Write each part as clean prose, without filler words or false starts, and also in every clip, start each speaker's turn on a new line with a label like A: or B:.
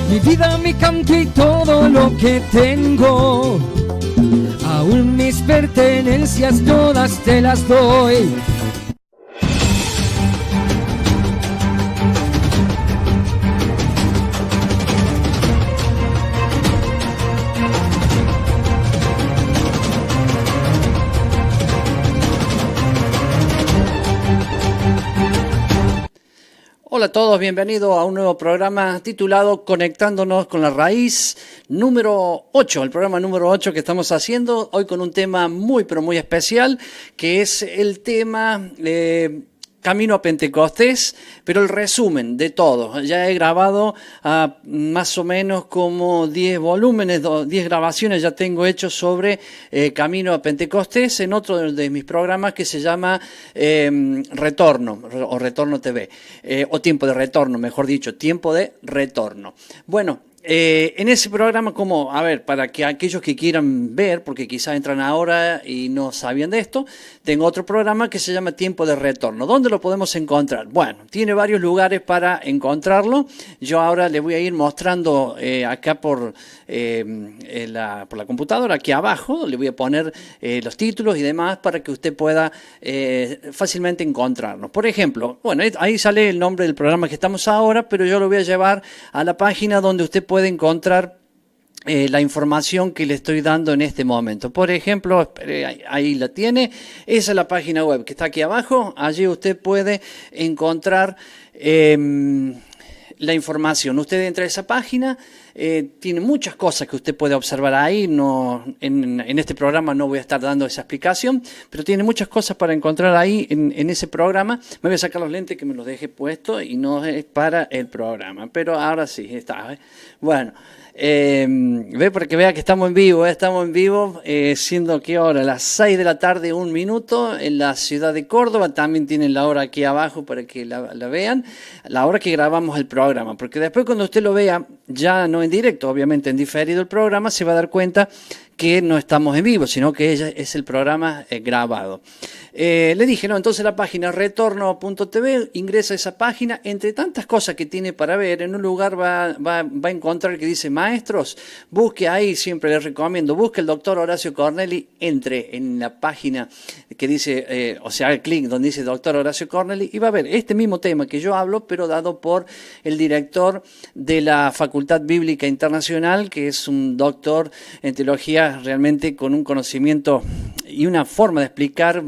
A: Mi vida, mi canto y todo lo que tengo. Aún mis pertenencias todas te las doy.
B: Hola a todos, bienvenidos a un nuevo programa titulado Conectándonos con la Raíz, número 8, el programa número 8 que estamos haciendo hoy con un tema muy pero muy especial, que es el tema Camino a Pentecostés, pero el resumen de todo. Ya he grabado más o menos como 10 volúmenes, 10 grabaciones ya tengo hechos sobre Camino a Pentecostés en otro de mis programas que se llama Retorno o Retorno TV, o Tiempo de Retorno, mejor dicho, Tiempo de Retorno. Bueno, en ese programa, para que aquellos que quieran ver, porque quizás entran ahora y no sabían de esto, tengo otro programa que se llama Tiempo de Retorno. ¿Dónde lo podemos encontrar? Bueno, tiene varios lugares para encontrarlo. Yo ahora les voy a ir mostrando acá por la computadora, aquí abajo, le voy a poner los títulos y demás para que usted pueda fácilmente encontrarnos. Por ejemplo, bueno, ahí sale el nombre del programa que estamos ahora, pero yo lo voy a llevar a la página donde usted puede encontrar la información que le estoy dando en este momento. Por ejemplo, ahí la tiene, esa es la página web que está aquí abajo, allí usted puede encontrar la información. Usted entra a esa página, tiene muchas cosas que usted puede observar ahí. No, en este programa no voy a estar dando esa explicación, pero tiene muchas cosas para encontrar ahí en ese programa. Me voy a sacar los lentes que me los dejé puestos y no es para el programa, pero ahora sí está. Bueno, ve para que vea que estamos en vivo, siendo que ahora las 6 de la tarde, 1 minuto, en la ciudad de Córdoba. También tienen la hora aquí abajo para que la vean, la hora que grabamos el programa, porque después cuando usted lo vea, ya no en directo, obviamente en diferido el programa, se va a dar cuenta que no estamos en vivo, sino que es el programa grabado. Le dije, no, entonces la página retorno.tv, ingresa a esa página, entre tantas cosas que tiene para ver, en un lugar va a encontrar que dice maestros, busque ahí, siempre les recomiendo, busque el doctor Horacio Corneli, entre en la página que dice, haga clic donde dice doctor Horacio Corneli y va a ver este mismo tema que yo hablo, pero dado por el director de la Facultad Bíblica Internacional, que es un doctor en teología realmente con un conocimiento y una forma de explicar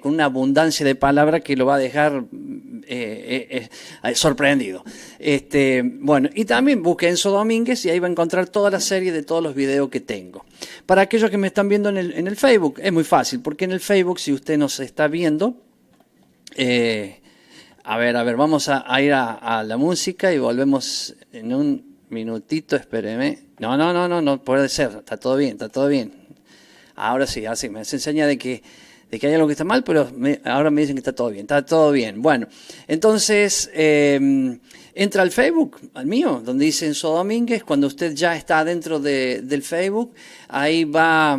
B: con una abundancia de palabras que lo va a dejar sorprendido. Bueno, y también busque Enzo Domínguez y ahí va a encontrar toda la serie de todos los videos que tengo. Para aquellos que me están viendo en el Facebook, es muy fácil, porque en el Facebook, si usted nos está viendo, a ver, vamos a ir a la música y volvemos en un minutito, espéreme. No puede ser, está todo bien. Ahora sí, me enseña de que hay algo que está mal, pero ahora me dicen que está todo bien. Bueno, entonces entra al Facebook, al mío, donde dice Enzo Domínguez. Cuando usted ya está dentro del Facebook, ahí va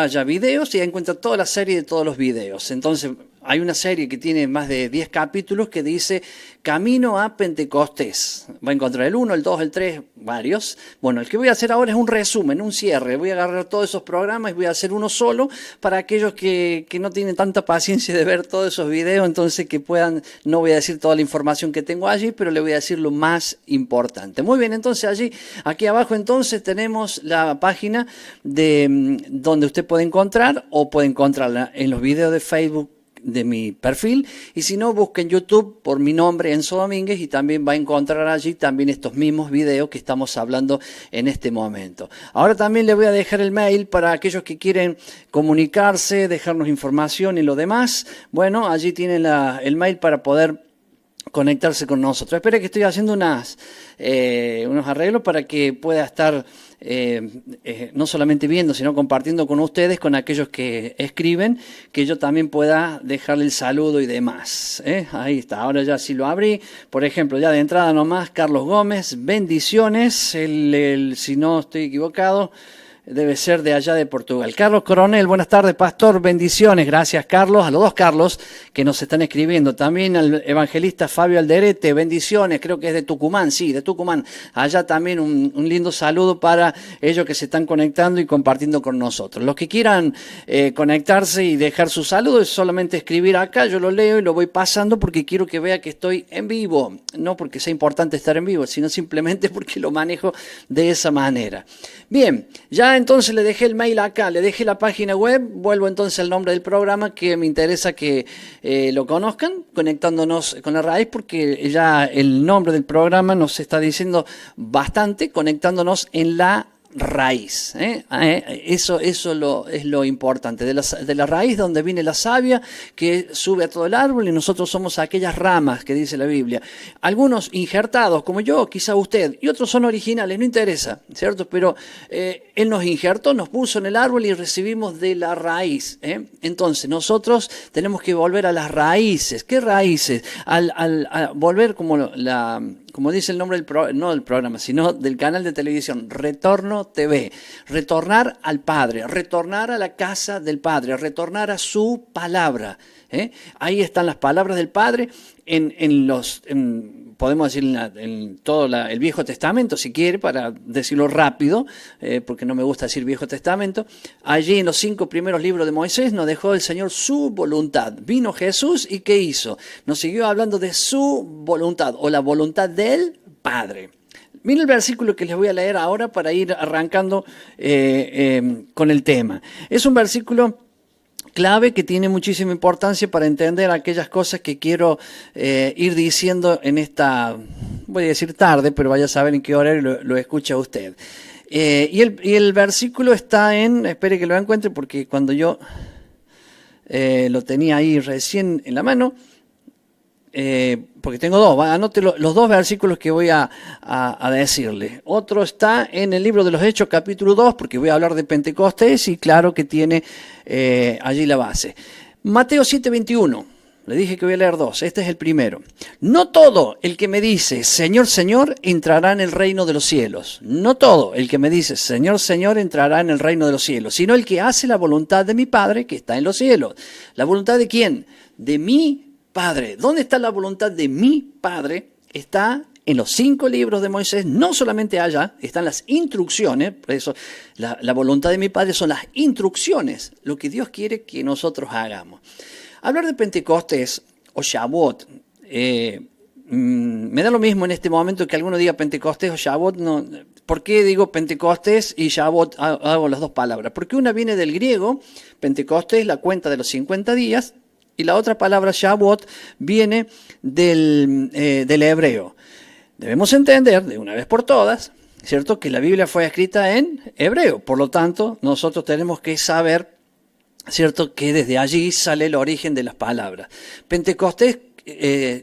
B: ya videos y ahí encuentra toda la serie de todos los videos. Entonces, hay una serie que tiene más de 10 capítulos que dice Camino a Pentecostés. Va a encontrar el 1, el 2, el 3, varios. Bueno, el que voy a hacer ahora es un resumen, un cierre. Voy a agarrar todos esos programas y voy a hacer uno solo para aquellos que no tienen tanta paciencia de ver todos esos videos, entonces que puedan, no voy a decir toda la información que tengo allí, pero le voy a decir lo más importante. Muy bien, entonces aquí abajo entonces tenemos la página de donde usted puede encontrar o puede encontrarla en los videos de Facebook de mi perfil, y si no, busque en YouTube por mi nombre, Enzo Domínguez, y también va a encontrar allí también estos mismos videos que estamos hablando en este momento. Ahora también le voy a dejar el mail para aquellos que quieren comunicarse, dejarnos información y lo demás. Bueno, allí tienen el mail para poder conectarse con nosotros. Espera que estoy haciendo unos arreglos para que pueda estar no solamente viendo, sino compartiendo con ustedes, con aquellos que escriben, que yo también pueda dejarle el saludo y demás. Ahí está, ahora ya sí lo abrí. Por ejemplo, ya de entrada nomás, Carlos Gómez, bendiciones. Si no estoy equivocado, debe ser de allá de Portugal. Carlos Coronel, buenas tardes, pastor, bendiciones. Gracias, Carlos, a los dos Carlos que nos están escribiendo. También al evangelista Fabio Alderete, bendiciones, creo que es de Tucumán, sí, de Tucumán. Allá también un lindo saludo para ellos que se están conectando y compartiendo con nosotros. Los que quieran conectarse y dejar su saludo es solamente escribir acá, yo lo leo y lo voy pasando porque quiero que vea que estoy en vivo. No porque sea importante estar en vivo, sino simplemente porque lo manejo de esa manera. Bien, ya entonces le dejé el mail acá, le dejé la página web, vuelvo entonces al nombre del programa que me interesa que lo conozcan, conectándonos con la raíz, porque ya el nombre del programa nos está diciendo bastante, conectándonos en la raíz. Eso es lo importante, de la raíz donde viene la savia que sube a todo el árbol y nosotros somos aquellas ramas que dice la Biblia. Algunos injertados, como yo, quizá usted, y otros son originales, no interesa, ¿cierto? Pero Él nos injertó, nos puso en el árbol y recibimos de la raíz. Entonces nosotros tenemos que volver a las raíces. ¿Qué raíces? A volver como dice el nombre no del programa, sino del canal de televisión, Retorno TV. Retornar al Padre, retornar a la casa del Padre, retornar a su palabra. Ahí están las palabras del Padre podemos decir en todo el Viejo Testamento, si quiere, para decirlo rápido, porque no me gusta decir Viejo Testamento. Allí en los 5 primeros libros de Moisés nos dejó el Señor su voluntad. Vino Jesús y ¿qué hizo? Nos siguió hablando de su voluntad o la voluntad del Padre. Miren el versículo que les voy a leer ahora para ir arrancando con el tema. Es un versículo clave que tiene muchísima importancia para entender aquellas cosas que quiero ir diciendo en esta, voy a decir tarde, pero vaya a saber en qué horario lo escucha usted. Y el versículo está espere que lo encuentre porque cuando yo lo tenía ahí recién en la mano, porque tengo dos, anote los dos versículos que voy a decirle. Otro está en el libro de los Hechos, capítulo 2, porque voy a hablar de Pentecostés y claro que tiene allí la base. Mateo 7:21, le dije que voy a leer dos, este es el primero. No todo el que me dice, Señor, Señor, entrará en el reino de los cielos. No todo el que me dice, Señor, Señor, entrará en el reino de los cielos, sino el que hace la voluntad de mi Padre que está en los cielos. ¿La voluntad de quién? De mi Padre. ¿Dónde está la voluntad de mi Padre? Está en los 5 libros de Moisés, no solamente allá, están las instrucciones, por eso la voluntad de mi Padre son las instrucciones, lo que Dios quiere que nosotros hagamos. Hablar de Pentecostés o Shavuot, me da lo mismo en este momento que alguno diga Pentecostés o Shavuot. No. ¿Por qué digo Pentecostés y Shavuot? Hago las dos palabras. Porque una viene del griego, Pentecostés, la cuenta de los 50 días, y la otra palabra, Shavuot, viene del hebreo. Debemos entender, de una vez por todas, ¿cierto?, que la Biblia fue escrita en hebreo. Por lo tanto, nosotros tenemos que saber, ¿cierto?, que desde allí sale el origen de las palabras. Pentecostés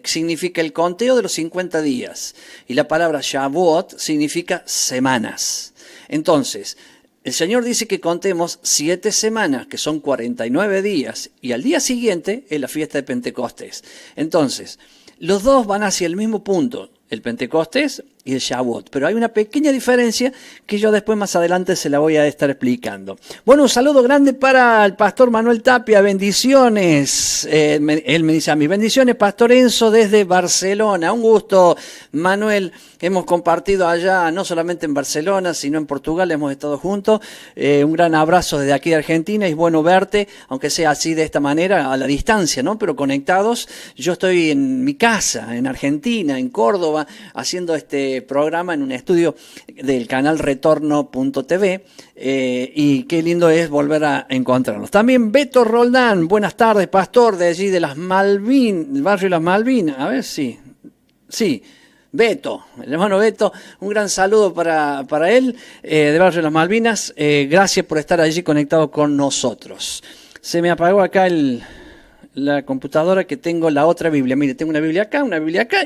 B: significa el conteo de los 50 días. Y la palabra Shavuot significa semanas. Entonces, el Señor dice que contemos 7 semanas, que son 49 días, y al día siguiente es la fiesta de Pentecostés. Entonces, los dos van hacia el mismo punto, el Pentecostés y el Shavuot, pero hay una pequeña diferencia que yo después más adelante se la voy a estar explicando. Bueno, un saludo grande para el pastor Manuel Tapia, bendiciones. Él me dice a mí, bendiciones, Pastor Enzo desde Barcelona. Un gusto, Manuel. Hemos compartido allá, no solamente en Barcelona, sino en Portugal, hemos estado juntos. Un gran abrazo desde aquí de Argentina, es bueno verte, aunque sea así de esta manera, a la distancia, ¿no? Pero conectados. Yo estoy en mi casa, en Argentina, en Córdoba, haciendo este programa en un estudio del canal Retorno.tv y qué lindo es volver a encontrarnos. También Beto Roldán, buenas tardes, pastor de allí de las Malvinas, el barrio de las Malvinas, a ver si, sí, Beto, el hermano Beto, un gran saludo para él, de barrio de las Malvinas, gracias por estar allí conectado con nosotros. Se me apagó acá la computadora que tengo la otra Biblia. Mire, tengo una Biblia acá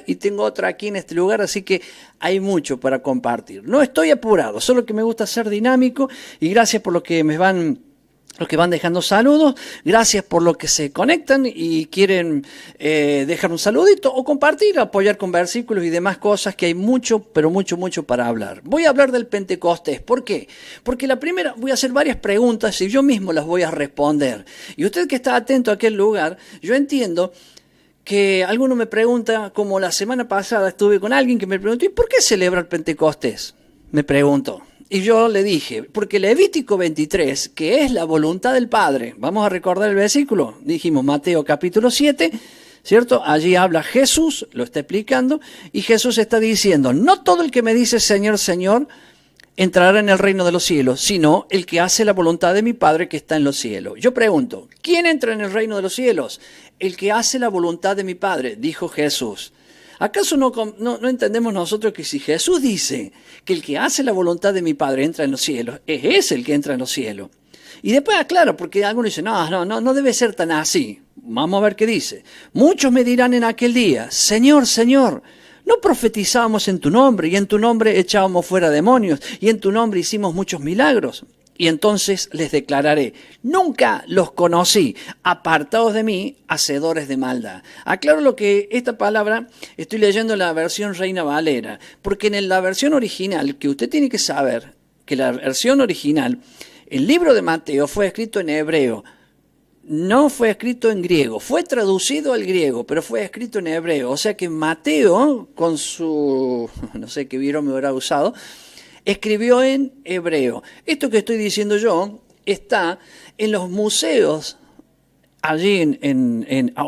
B: y tengo otra aquí en este lugar, así que hay mucho para compartir. No estoy apurado, solo que me gusta ser dinámico y gracias por lo que me van los que van dejando saludos, gracias por los que se conectan y quieren dejar un saludito o compartir, apoyar con versículos y demás cosas, que hay mucho, pero mucho, mucho para hablar. Voy a hablar del Pentecostés. ¿Por qué? Porque la primera, voy a hacer varias preguntas y yo mismo las voy a responder. Y usted que está atento a aquel lugar, yo entiendo que alguno me pregunta, como la semana pasada estuve con alguien que me preguntó, ¿y por qué celebra el Pentecostés? Me preguntó. Y yo le dije, porque Levítico 23, que es la voluntad del Padre, vamos a recordar el versículo, dijimos Mateo capítulo 7, ¿cierto? Allí habla Jesús, lo está explicando, y Jesús está diciendo, no todo el que me dice Señor, Señor, entrará en el reino de los cielos, sino el que hace la voluntad de mi Padre que está en los cielos. Yo pregunto, ¿quién entra en el reino de los cielos? El que hace la voluntad de mi Padre, dijo Jesús. ¿Acaso no entendemos nosotros que si Jesús dice que el que hace la voluntad de mi Padre entra en los cielos, es ese el que entra en los cielos? Y después aclaro, porque algunos dicen, no debe ser tan así. Vamos a ver qué dice. Muchos me dirán en aquel día, Señor, Señor, ¿no profetizábamos en tu nombre y en tu nombre echábamos fuera demonios y en tu nombre hicimos muchos milagros? Y entonces les declararé, nunca los conocí, apartados de mí, hacedores de maldad. Aclaro lo que esta palabra, estoy leyendo la versión Reina Valera, porque en la versión original, que usted tiene que saber, que la versión original, el libro de Mateo fue escrito en hebreo, no fue escrito en griego, fue traducido al griego, pero fue escrito en hebreo. O sea que Mateo, con su, no sé qué vieron me habrá usado, escribió en hebreo. Esto que estoy diciendo yo está en los museos, allí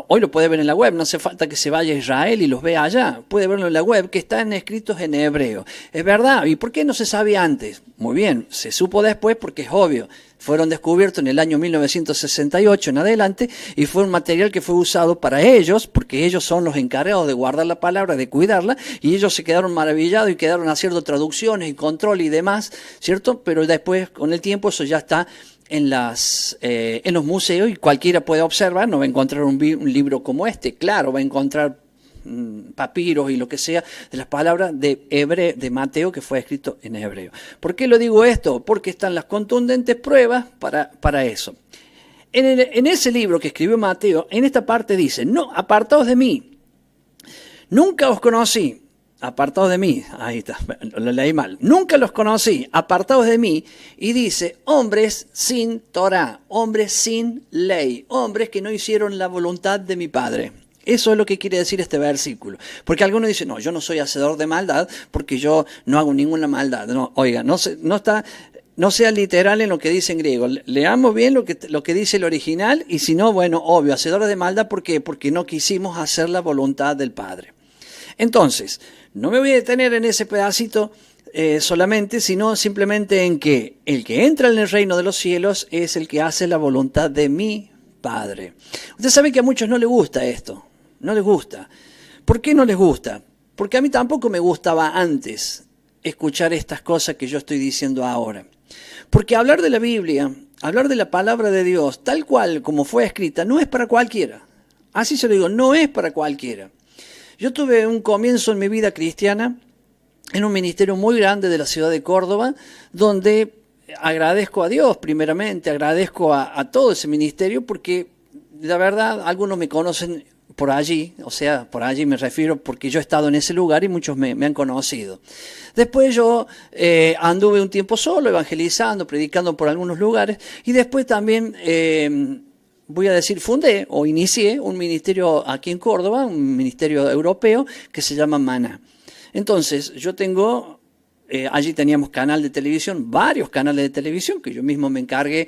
B: hoy lo puede ver en la web, no hace falta que se vaya a Israel y los vea allá, puede verlo en la web, que están escritos en hebreo. Es verdad, ¿y por qué no se sabía antes? Muy bien, se supo después porque es obvio. Fueron descubiertos en el año 1968 en adelante y fue un material que fue usado para ellos, porque ellos son los encargados de guardar la palabra, de cuidarla, y ellos se quedaron maravillados y quedaron haciendo traducciones y control y demás, ¿cierto? Pero después, con el tiempo, eso ya está en los museos y cualquiera puede observar, no va a encontrar un libro como este, claro, va a encontrar papiros y lo que sea de las palabras de Mateo, que fue escrito en hebreo. ¿Por qué lo digo esto? Porque están las contundentes pruebas para eso. En ese libro que escribió Mateo, en esta parte dice, no, apartados de mí, nunca os conocí, apartados de mí, ahí está, lo leí mal, nunca los conocí, apartados de mí, y dice, hombres sin Torá, hombres sin ley, hombres que no hicieron la voluntad de mi Padre. Eso es lo que quiere decir este versículo. Porque algunos dicen, no, yo no soy hacedor de maldad porque yo no hago ninguna maldad. No, oiga, no sea literal en lo que dice en griego. Leamos bien lo que dice el original y si no, bueno, obvio, hacedores de maldad, ¿por qué? Porque no quisimos hacer la voluntad del Padre. Entonces, no me voy a detener en ese pedacito solamente, sino simplemente en que el que entra en el reino de los cielos es el que hace la voluntad de mi Padre. Usted sabe que a muchos no les gusta esto. No les gusta. ¿Por qué no les gusta? Porque a mí tampoco me gustaba antes escuchar estas cosas que yo estoy diciendo ahora. Porque hablar de la Biblia, hablar de la palabra de Dios, tal cual como fue escrita, no es para cualquiera. Así se lo digo, no es para cualquiera. Yo tuve un comienzo en mi vida cristiana en un ministerio muy grande de la ciudad de Córdoba, donde agradezco a Dios primeramente, agradezco a todo ese ministerio, porque la verdad algunos me conocen por allí, o sea, por allí me refiero porque yo he estado en ese lugar y muchos me han conocido. Después yo anduve un tiempo solo, evangelizando, predicando por algunos lugares, y después también, voy a decir, fundé o inicié un ministerio aquí en Córdoba, un ministerio europeo que se llama Maná. Entonces, yo tengo... allí teníamos canal de televisión, varios canales de televisión, que yo mismo me encargué,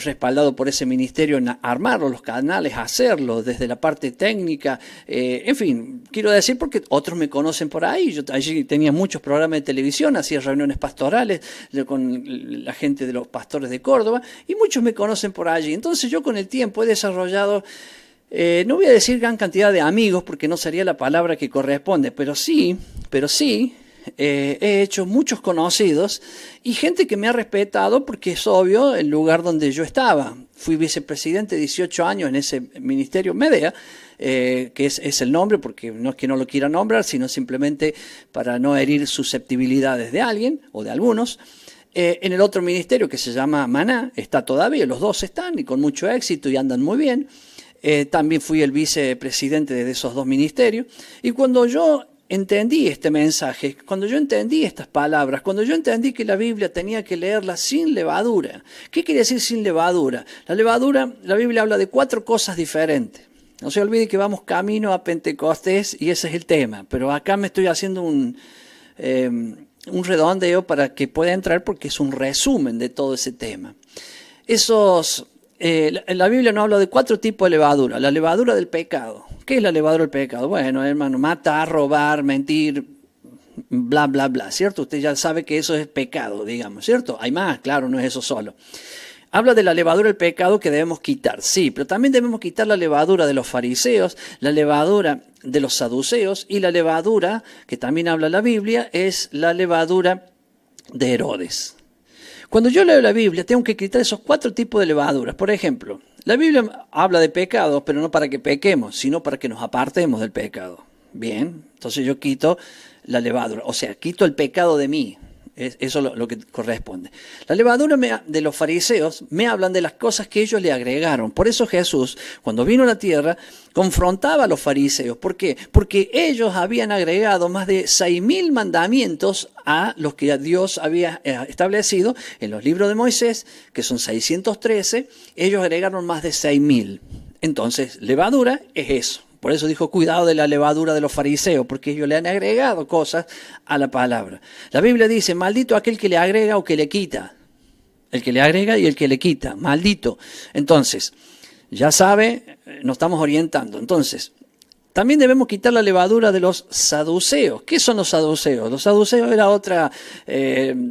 B: respaldado por ese ministerio, en armarlos, los canales, hacerlos desde la parte técnica, en fin, quiero decir porque otros me conocen por ahí. Yo allí tenía muchos programas de televisión, hacía reuniones pastorales con la gente de los pastores de Córdoba, y muchos me conocen por allí. Entonces yo con el tiempo he desarrollado, no voy a decir gran cantidad de amigos, porque no sería la palabra que corresponde, pero sí, he hecho muchos conocidos y gente que me ha respetado, porque es obvio el lugar donde yo estaba. Fui vicepresidente 18 años en ese ministerio Medea, que es el nombre, porque no es que no lo quiera nombrar, sino simplemente para no herir susceptibilidades de alguien o de algunos. En el otro ministerio que se llama Maná, está todavía, los dos están y con mucho éxito y andan muy bien. También fui el vicepresidente de esos dos ministerios. Y cuando yo entendí este mensaje, cuando yo entendí estas palabras, cuando yo entendí que la Biblia tenía que leerla sin levadura. ¿Qué quiere decir sin levadura? La levadura, la Biblia habla de 4 cosas diferentes. No se olvide que vamos camino a Pentecostés y ese es el tema. Pero acá me estoy haciendo un redondeo para que pueda entrar porque es un resumen de todo ese tema. La Biblia nos habla de 4 tipos de levadura. La levadura del pecado. ¿Qué es la levadura del pecado? Bueno, hermano, matar, robar, mentir, bla, bla, bla, ¿cierto? Usted ya sabe que eso es pecado, digamos, ¿cierto? Hay más, claro, no es eso solo. Habla de la levadura del pecado que debemos quitar, sí, pero también debemos quitar la levadura de los fariseos, la levadura de los saduceos y la levadura, que también habla la Biblia, es la levadura de Herodes. Cuando yo leo la Biblia tengo que quitar esos 4 tipos de levaduras. Por ejemplo, la Biblia habla de pecados, pero no para que pequemos, sino para que nos apartemos del pecado. Bien, entonces yo quito la levadura, o sea, quito el pecado de mí. Eso es lo que corresponde. La levadura de los fariseos me hablan de las cosas que ellos le agregaron. Por eso Jesús, cuando vino a la tierra, confrontaba a los fariseos. ¿Por qué? Porque ellos habían agregado más de 6.000 mandamientos a los que Dios había establecido en los libros de Moisés, que son 613. Ellos agregaron más de 6.000. Entonces, levadura es eso. Por eso dijo, cuidado de la levadura de los fariseos, porque ellos le han agregado cosas a la palabra. La Biblia dice, maldito aquel que le agrega o que le quita. El que le agrega y el que le quita, maldito. Entonces, ya sabe, nos estamos orientando. Entonces, también debemos quitar la levadura de los saduceos. ¿Qué son los saduceos? Los saduceos era otra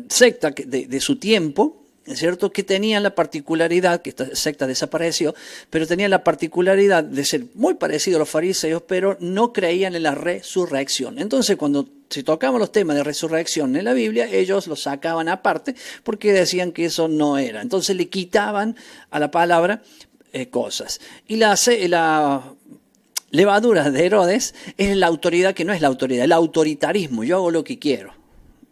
B: secta de su tiempo, ¿es cierto? Que tenían la particularidad, que esta secta desapareció, pero tenían la particularidad de ser muy parecidos a los fariseos, pero no creían en la resurrección. Entonces, cuando se tocaban los temas de resurrección en la Biblia, ellos los sacaban aparte porque decían que eso no era. Entonces le quitaban a la palabra cosas. Y la levadura de Herodes es la autoridad que no es la autoridad, el autoritarismo. Yo hago lo que quiero.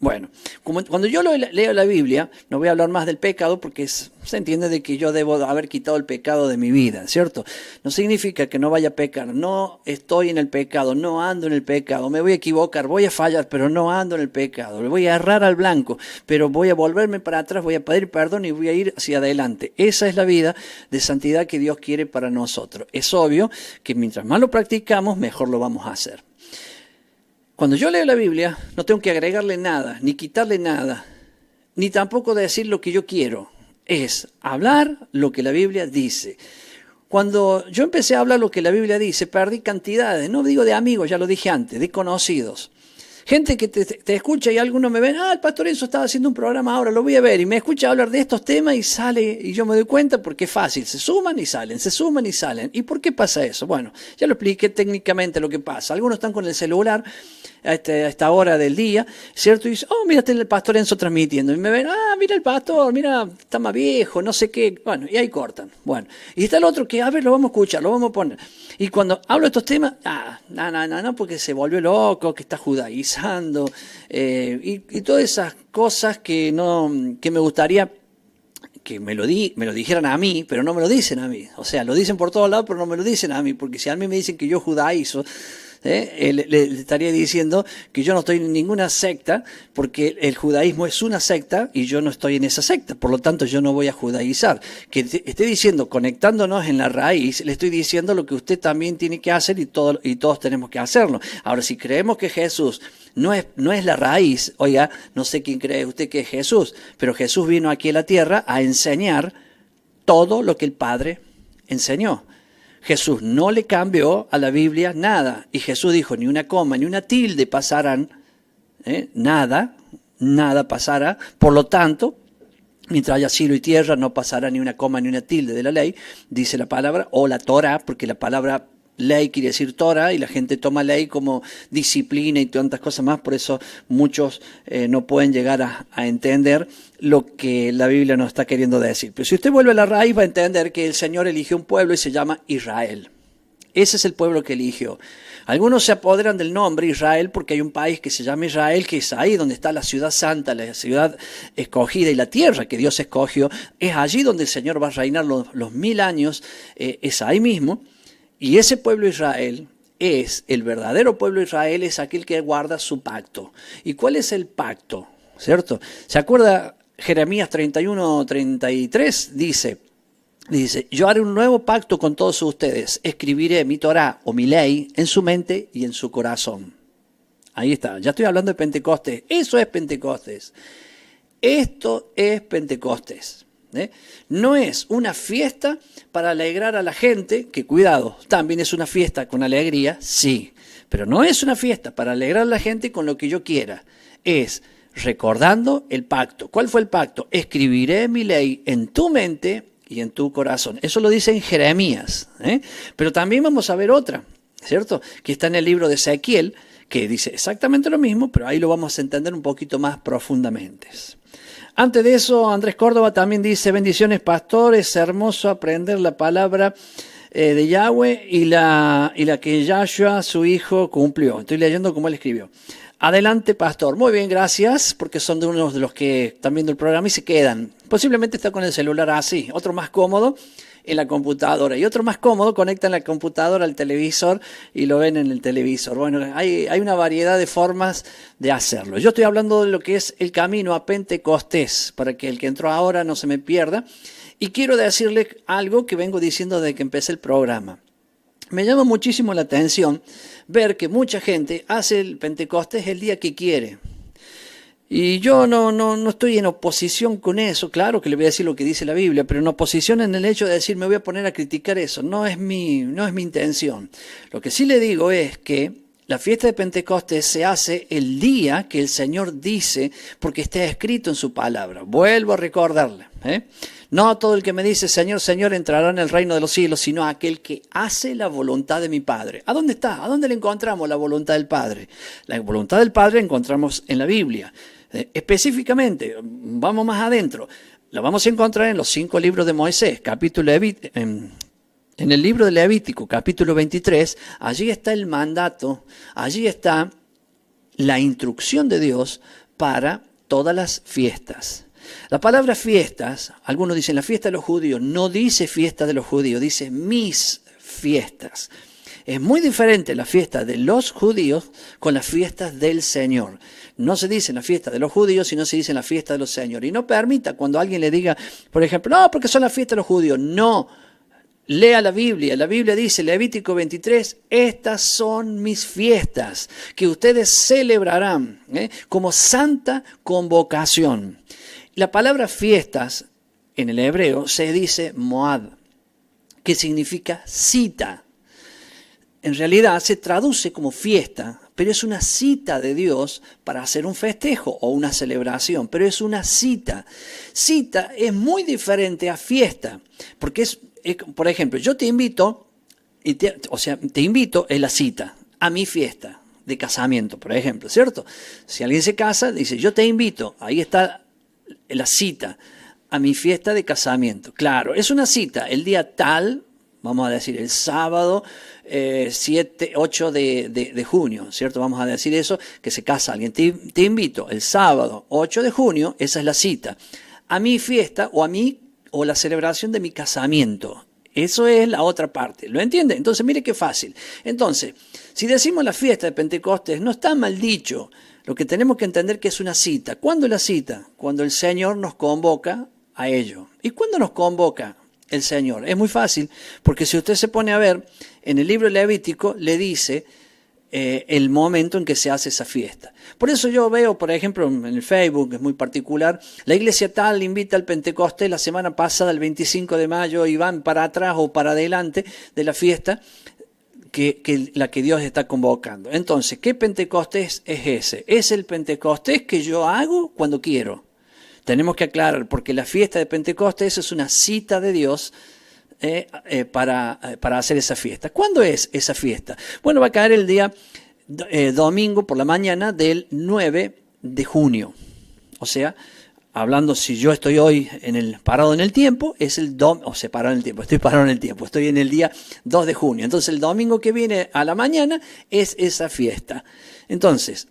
B: Bueno, cuando yo leo la Biblia, no voy a hablar más del pecado porque se entiende de que yo debo haber quitado el pecado de mi vida, ¿cierto? No significa que no vaya a pecar, no estoy en el pecado, no ando en el pecado, me voy a equivocar, voy a fallar, pero no ando en el pecado, le voy a errar al blanco, pero voy a volverme para atrás, voy a pedir perdón y voy a ir hacia adelante. Esa es la vida de santidad que Dios quiere para nosotros. Es obvio que mientras más lo practicamos, mejor lo vamos a hacer. Cuando yo leo la Biblia, no tengo que agregarle nada, ni quitarle nada, ni tampoco decir lo que yo quiero. Es hablar lo que la Biblia dice. Cuando yo empecé a hablar lo que la Biblia dice, perdí cantidades, no digo de amigos, ya lo dije antes, de conocidos. Gente que te escucha y algunos me ven, el pastor Enzo estaba haciendo un programa ahora, lo voy a ver, y me escucha hablar de estos temas y sale, y yo me doy cuenta porque es fácil, se suman y salen, se suman y salen. ¿Y por qué pasa eso? Bueno, ya lo expliqué técnicamente lo que pasa. Algunos están con el celular a esta hora del día, ¿cierto? Y dicen, mira, está el pastor Enzo transmitiendo. Y me ven, mira el pastor, mira, está más viejo, no sé qué. Bueno, y ahí cortan. Bueno, y está el otro que, a ver, lo vamos a escuchar, lo vamos a poner. Y cuando hablo de estos temas, no, porque se volvió loco, que está judaizando, y todas esas cosas que me gustaría que me lo dijeran a mí, pero no me lo dicen a mí. O sea, lo dicen por todos lados, pero no me lo dicen a mí, porque si a mí me dicen que yo judaizo, le estaría diciendo que yo no estoy en ninguna secta, porque el judaísmo es una secta y yo no estoy en esa secta, por lo tanto yo no voy a judaizar. Que esté diciendo, conectándonos en la raíz, le estoy diciendo lo que usted también tiene que hacer y todos tenemos que hacerlo. Ahora, si creemos que Jesús no es la raíz, oiga, no sé quién cree usted que es Jesús, pero Jesús vino aquí a la tierra a enseñar todo lo que el Padre enseñó. Jesús no le cambió a la Biblia nada. Y Jesús dijo, ni una coma, ni una tilde pasarán. Nada pasará. Por lo tanto, mientras haya cielo y tierra, no pasará ni una coma, ni una tilde de la ley, dice la palabra, o la Torah, porque la palabra ley quiere decir Torah, y la gente toma ley como disciplina y tantas cosas más, por eso muchos no pueden llegar a entender lo que la Biblia nos está queriendo decir. Pero si usted vuelve a la raíz va a entender que el Señor eligió un pueblo y se llama Israel. Ese es el pueblo que eligió. Algunos se apoderan del nombre Israel porque hay un país que se llama Israel, que es ahí donde está la ciudad santa, la ciudad escogida y la tierra que Dios escogió. Es allí donde el Señor va a reinar los 1000 años, es ahí mismo. Y ese pueblo Israel es, el verdadero pueblo Israel es aquel que guarda su pacto. ¿Y cuál es el pacto? ¿Cierto? ¿Se acuerda Jeremías 31:33? Dice, yo haré un nuevo pacto con todos ustedes, escribiré mi Torá o mi ley en su mente y en su corazón. Ahí está, ya estoy hablando de Pentecostés, eso es Pentecostés. Esto es Pentecostés. No es una fiesta para alegrar a la gente, que cuidado, también es una fiesta con alegría, sí, pero no es una fiesta para alegrar a la gente con lo que yo quiera, es recordando el pacto. ¿Cuál fue el pacto? Escribiré mi ley en tu mente y en tu corazón. Eso lo dice en Jeremías, pero también vamos a ver otra, ¿cierto? Que está en el libro de Ezequiel, que dice exactamente lo mismo, pero ahí lo vamos a entender un poquito más profundamente. Antes de eso, Andrés Córdoba también dice, bendiciones pastor, es hermoso aprender la palabra de Yahweh y la que Yahshua, su hijo, cumplió. Estoy leyendo como él escribió. Adelante, pastor. Muy bien, gracias, porque son de unos de los que están viendo el programa y se quedan. Posiblemente está con el celular así, otro más cómodo en la computadora y otro más cómodo conectan la computadora al televisor y lo ven en el televisor. Bueno, hay una variedad de formas de hacerlo. Yo estoy hablando de lo que es el camino a Pentecostés, para que el que entró ahora no se me pierda. Y quiero decirle algo que vengo diciendo desde que empecé el programa. Me llama muchísimo la atención ver que mucha gente hace el Pentecostés el día que quiere. Y yo no estoy en oposición con eso, claro que le voy a decir lo que dice la Biblia, pero en oposición en el hecho de decir me voy a poner a criticar eso, no es mi intención. Lo que sí le digo es que la fiesta de Pentecostés se hace el día que el Señor dice, porque está escrito en su palabra. Vuelvo a recordarle, No todo el que me dice Señor, Señor entrará en el reino de los cielos, sino aquel que hace la voluntad de mi Padre. ¿A dónde está? ¿A dónde le encontramos la voluntad del Padre? La voluntad del Padre la encontramos en la Biblia. Específicamente, vamos más adentro, la vamos a encontrar en los 5 libros de Moisés, en el libro de Levítico, capítulo 23, allí está el mandato, allí está la instrucción de Dios para todas las fiestas. La palabra fiestas, algunos dicen la fiesta de los judíos, no dice fiesta de los judíos, dice mis fiestas. Es muy diferente la fiesta de los judíos con las fiestas del Señor. No se dice la fiesta de los judíos, sino se dice la fiesta de los señores. Y no permita cuando alguien le diga, por ejemplo, no, porque son las fiestas de los judíos. No, lea la Biblia. La Biblia dice, Levítico 23, estas son mis fiestas que ustedes celebrarán como santa convocación. La palabra fiestas en el hebreo se dice moad, que significa cita. En realidad se traduce como fiesta, pero es una cita de Dios para hacer un festejo o una celebración, pero es una cita. Cita es muy diferente a fiesta, porque por ejemplo, yo te invito, te invito en la cita, a mi fiesta de casamiento, por ejemplo, ¿cierto? Si alguien se casa, dice, yo te invito, ahí está la cita, a mi fiesta de casamiento. Claro, es una cita, el día tal, vamos a decir, el sábado 8 de junio, ¿cierto? Vamos a decir eso, que se casa alguien. Te invito el sábado 8 de junio, esa es la cita, a mi fiesta o la celebración de mi casamiento. Eso es la otra parte, ¿lo entiende? Entonces, mire qué fácil. Entonces, si decimos la fiesta de Pentecostés, no está mal dicho. Lo que tenemos que entender que es una cita. ¿Cuándo es la cita? Cuando el Señor nos convoca a ello. ¿Y cuándo nos convoca el Señor? Es muy fácil, porque si usted se pone a ver, en el libro Levítico le dice el momento en que se hace esa fiesta. Por eso yo veo, por ejemplo, en el Facebook, es muy particular, la iglesia tal invita al Pentecostés la semana pasada, el 25 de mayo, y van para atrás o para adelante de la fiesta, la que Dios está convocando. Entonces, ¿qué Pentecostés es ese? Es el Pentecostés que yo hago cuando quiero. Tenemos que aclarar, porque la fiesta de Pentecostés es una cita de Dios para hacer esa fiesta. ¿Cuándo es esa fiesta? Bueno, va a caer el día domingo por la mañana del 9 de junio. O sea, hablando si yo estoy hoy parado en el tiempo, es separado en el tiempo, estoy parado en el tiempo, estoy en el día 2 de junio. Entonces el domingo que viene a la mañana es esa fiesta. Entonces,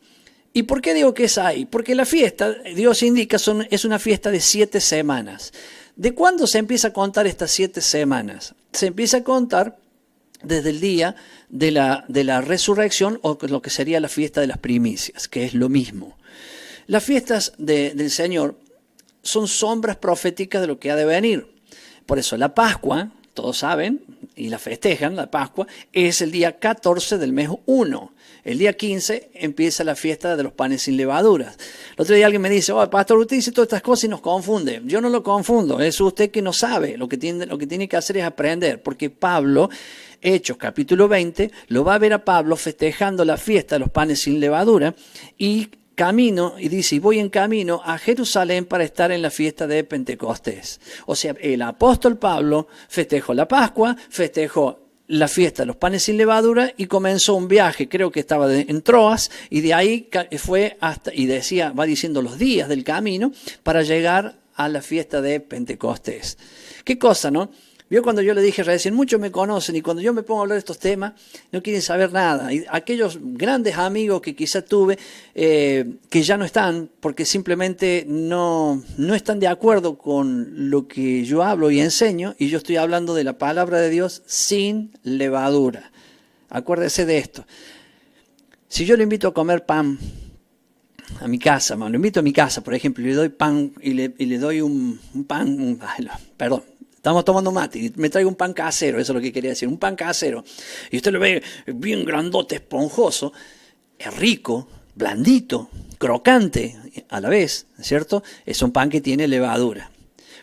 B: ¿y por qué digo que es ahí? Porque la fiesta, Dios indica, es una fiesta de 7 semanas. ¿De cuándo se empieza a contar estas 7 semanas? Se empieza a contar desde el día de la resurrección, o lo que sería la fiesta de las primicias, que es lo mismo. Las fiestas del Señor son sombras proféticas de lo que ha de venir. Por eso la Pascua, todos saben, y la festejan, la Pascua, es el día 14 del mes 1. El día 15 empieza la fiesta de los panes sin levaduras. El otro día alguien me dice, pastor, usted dice todas estas cosas y nos confunde. Yo no lo confundo, es usted que no sabe. Lo que tiene que hacer es aprender, porque Pablo, Hechos capítulo 20, lo va a ver a Pablo festejando la fiesta de los panes sin levadura y dice, y voy en camino a Jerusalén para estar en la fiesta de Pentecostés. O sea, el apóstol Pablo festejó la Pascua, festejó la fiesta de los panes sin levadura y comenzó un viaje, creo que estaba en Troas, y de ahí fue hasta, y va diciendo los días del camino para llegar a la fiesta de Pentecostés. ¿Qué cosa, no? Vio cuando yo le dije recién, muchos me conocen y cuando yo me pongo a hablar de estos temas no quieren saber nada. Y aquellos grandes amigos que quizá tuve, que ya no están porque simplemente no están de acuerdo con lo que yo hablo y enseño, y yo estoy hablando de la palabra de Dios sin levadura. Acuérdese de esto. Si yo le invito a comer pan a mi casa, lo invito a mi casa, por ejemplo, y le doy pan y le doy un pan, perdón. Estamos tomando mate y me traigo un pan casero, eso es lo que quería decir, un pan casero. Y usted lo ve bien grandote, esponjoso, es rico, blandito, crocante a la vez, ¿cierto? Es un pan que tiene levadura.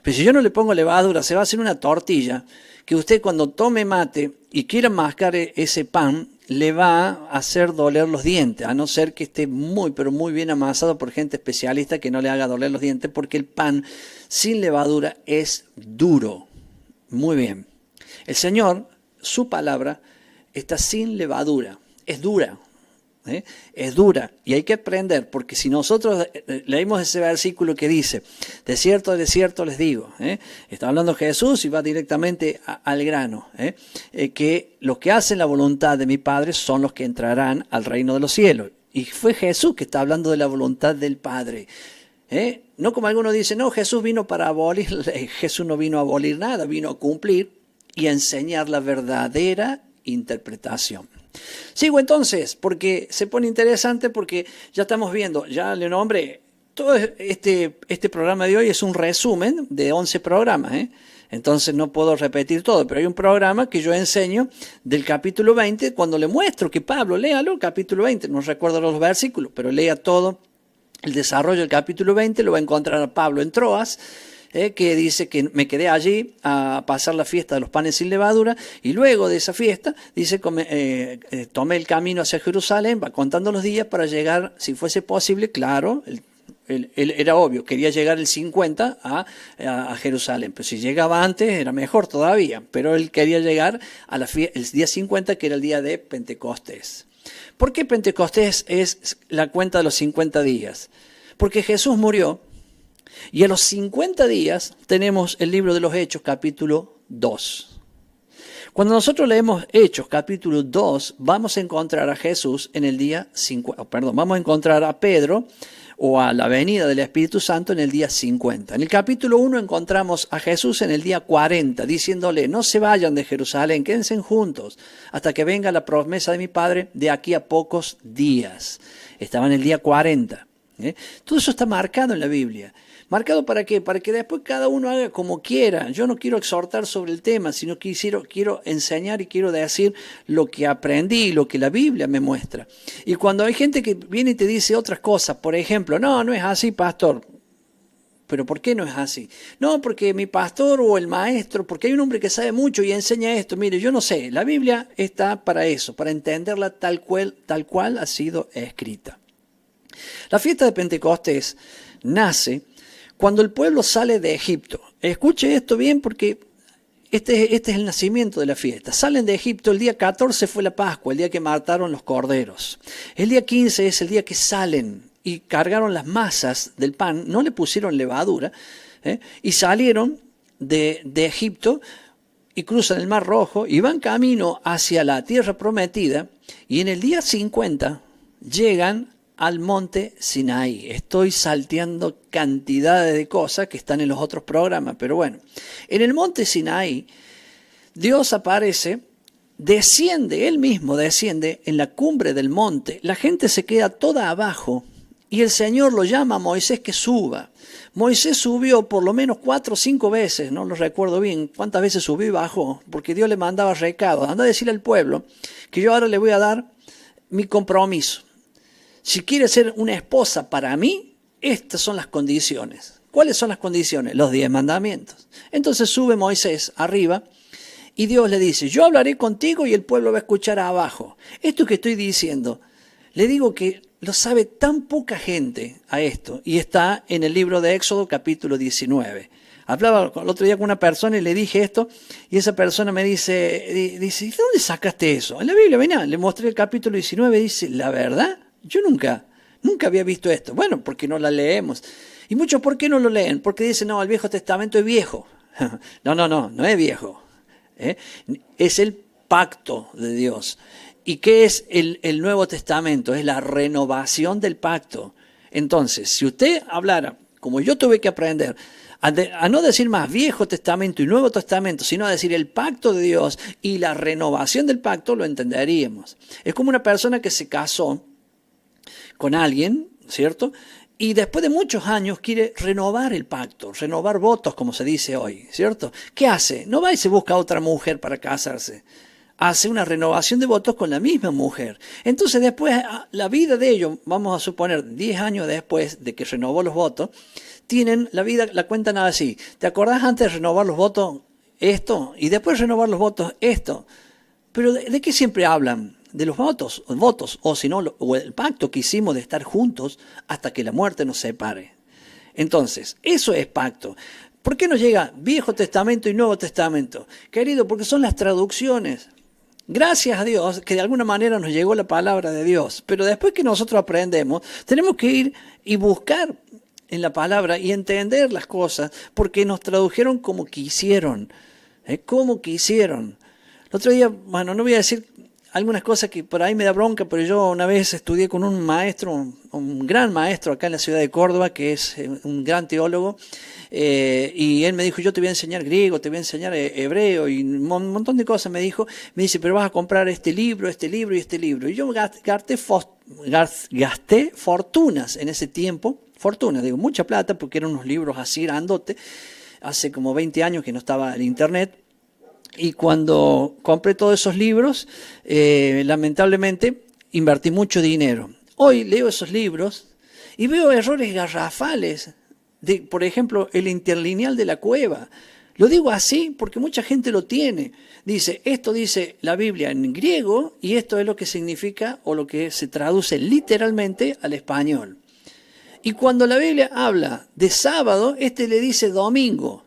B: Pero si yo no le pongo levadura, se va a hacer una tortilla que usted cuando tome mate y quiera mascar ese pan, le va a hacer doler los dientes, a no ser que esté muy, pero muy bien amasado por gente especialista que no le haga doler los dientes, porque el pan sin levadura es duro. Muy bien. El Señor, su palabra, está sin levadura, es dura. Es dura y hay que aprender, porque si nosotros leímos ese versículo que dice, de cierto les digo, está hablando Jesús y va directamente al grano, que los que hacen la voluntad de mi Padre son los que entrarán al reino de los cielos. Y fue Jesús que está hablando de la voluntad del Padre. No como algunos dicen, no, Jesús vino para abolir. Jesús no vino a abolir nada, vino a cumplir y a enseñar la verdadera interpretación. Sigo entonces, porque se pone interesante, porque ya estamos viendo, ya le nombré, todo este programa de hoy es un resumen de 11 programas, Entonces no puedo repetir todo, pero hay un programa que yo enseño del capítulo 20, cuando le muestro que Pablo, léalo, capítulo 20, no recuerdo los versículos, pero lea todo el desarrollo del capítulo 20, lo va a encontrar a Pablo en Troas, que dice que me quedé allí a pasar la fiesta de los panes sin levadura, y luego de esa fiesta, dice, tomé el camino hacia Jerusalén, va contando los días para llegar, si fuese posible, claro, él era obvio, quería llegar el 50 a Jerusalén, pero si llegaba antes era mejor todavía, pero él quería llegar el día 50, que era el día de Pentecostés. ¿Por qué Pentecostés es la cuenta de los 50 días? Porque Jesús murió, y a los 50 días tenemos el libro de los Hechos, capítulo 2. Cuando nosotros leemos Hechos, capítulo 2, vamos a encontrar a Jesús en el día 50, vamos a encontrar a Pedro o a la venida del Espíritu Santo en el día 50. En el capítulo 1 encontramos a Jesús en el día 40, diciéndole, no se vayan de Jerusalén, quédense juntos hasta que venga la promesa de mi Padre de aquí a pocos días. Estaba en el día 40. Todo eso está marcado en la Biblia. ¿Marcado para qué? Para que después cada uno haga como quiera. Yo no quiero exhortar sobre el tema, sino que quiero enseñar y quiero decir lo que aprendí, lo que la Biblia me muestra. Y cuando hay gente que viene y te dice otras cosas, por ejemplo, no es así, pastor. ¿Pero por qué no es así? No, porque mi pastor o el maestro, porque hay un hombre que sabe mucho y enseña esto. Mire, yo no sé, la Biblia está para eso, para entenderla tal cual ha sido escrita. La fiesta de Pentecostés nace cuando el pueblo sale de Egipto. Escuche esto bien, porque este es el nacimiento de la fiesta. Salen de Egipto, el día 14 fue la Pascua, el día que mataron los corderos. El día 15 es el día que salen y cargaron las masas del pan, no le pusieron levadura, y salieron de Egipto y cruzan el Mar Rojo y van camino hacia la tierra prometida, y en el día 50 llegan al monte Sinaí. Estoy salteando cantidades de cosas que están en los otros programas, pero bueno, en el monte Sinaí Dios aparece, desciende, Él mismo desciende en la cumbre del monte, la gente se queda toda abajo y el Señor lo llama a Moisés que suba. Moisés subió por lo menos 4 o 5 veces, no lo recuerdo bien cuántas veces subió y bajó, porque Dios le mandaba recados. Anda a decirle al pueblo que yo ahora le voy a dar mi compromiso. Si quiere ser una esposa para mí, estas son las condiciones. ¿Cuáles son las condiciones? Los 10 mandamientos. Entonces sube Moisés arriba y Dios le dice, yo hablaré contigo y el pueblo va a escuchar abajo. Esto que estoy diciendo, le digo que lo sabe tan poca gente a esto, y está en el libro de Éxodo capítulo 19. Hablaba el otro día con una persona y le dije esto, y esa persona me dice, ¿de dónde sacaste eso? En la Biblia, venía, le mostré el capítulo 19 y dice, la verdad, yo nunca había visto esto. Bueno, porque no la leemos. Y muchos, ¿por qué no lo leen? Porque dicen, no, el Viejo Testamento es viejo. No es viejo. Es el pacto de Dios. ¿Y qué es el Nuevo Testamento? Es la renovación del pacto. Entonces, si usted hablara, como yo tuve que aprender, a no decir más Viejo Testamento y Nuevo Testamento, sino a decir el pacto de Dios y la renovación del pacto, lo entenderíamos. Es como una persona que se casó con alguien, ¿cierto? Y después de muchos años quiere renovar el pacto, renovar votos, como se dice hoy, ¿cierto? ¿Qué hace? No va y se busca a otra mujer para casarse. Hace una renovación de votos con la misma mujer. Entonces después, la vida de ellos, vamos a suponer 10 años después de que renovó los votos, tienen la vida, la cuentan así. ¿Te acordás antes de renovar los votos esto? Y después de renovar los votos esto. Pero ¿de qué siempre hablan? De los votos, o si no, o el pacto que hicimos de estar juntos hasta que la muerte nos separe. Entonces, eso es pacto. ¿Por qué nos llega Viejo Testamento y Nuevo Testamento? Querido, porque son las traducciones. Gracias a Dios que de alguna manera nos llegó la palabra de Dios, pero después que nosotros aprendemos, tenemos que ir y buscar en la palabra y entender las cosas, porque nos tradujeron como quisieron, como quisieron. El otro día, bueno, no voy a decir algunas cosas que por ahí me da bronca, pero yo una vez estudié con un maestro, un gran maestro acá en la ciudad de Córdoba, que es un gran teólogo, y él me dijo, yo te voy a enseñar griego, te voy a enseñar hebreo, y un montón de cosas me dijo. Me dice, pero vas a comprar este libro y este libro. Y yo gasté fortunas en ese tiempo, digo, mucha plata, porque eran unos libros así grandotes, hace como 20 años que no estaba el internet. Y cuando compré todos esos libros, lamentablemente invertí mucho dinero. Hoy leo esos libros y veo errores garrafales. Por ejemplo, el interlineal de la cueva. Lo digo así porque mucha gente lo tiene. Dice, esto dice la Biblia en griego y esto es lo que significa o lo que se traduce literalmente al español. Y cuando la Biblia habla de sábado, le dice domingo.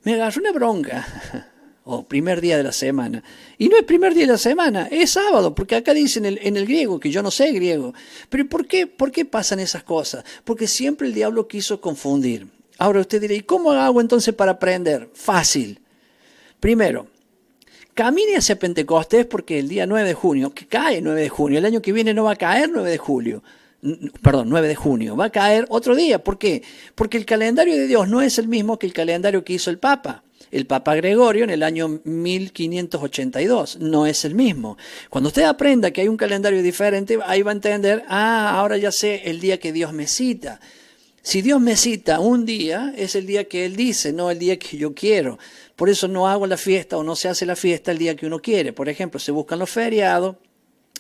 B: Me agarró una bronca. O primer día de la semana. Y no es primer día de la semana, es sábado, porque acá dicen en el griego, que yo no sé griego. Pero ¿por qué pasan esas cosas? Porque siempre el diablo quiso confundir. Ahora usted dirá, ¿y cómo hago entonces para aprender? Fácil. Primero, camine hacia Pentecostés, porque el día 9 de junio, que cae 9 de junio, el año que viene no va a caer 9 de julio. Perdón, 9 de junio, va a caer otro día. ¿Por qué? Porque el calendario de Dios no es el mismo que el calendario que hizo el Papa. El Papa Gregorio en el año 1582, no es el mismo. Cuando usted aprenda que hay un calendario diferente, ahí va a entender, ahora ya sé el día que Dios me cita. Si Dios me cita un día, es el día que Él dice, no el día que yo quiero. Por eso no hago la fiesta o no se hace la fiesta el día que uno quiere. Por ejemplo, se buscan los feriados,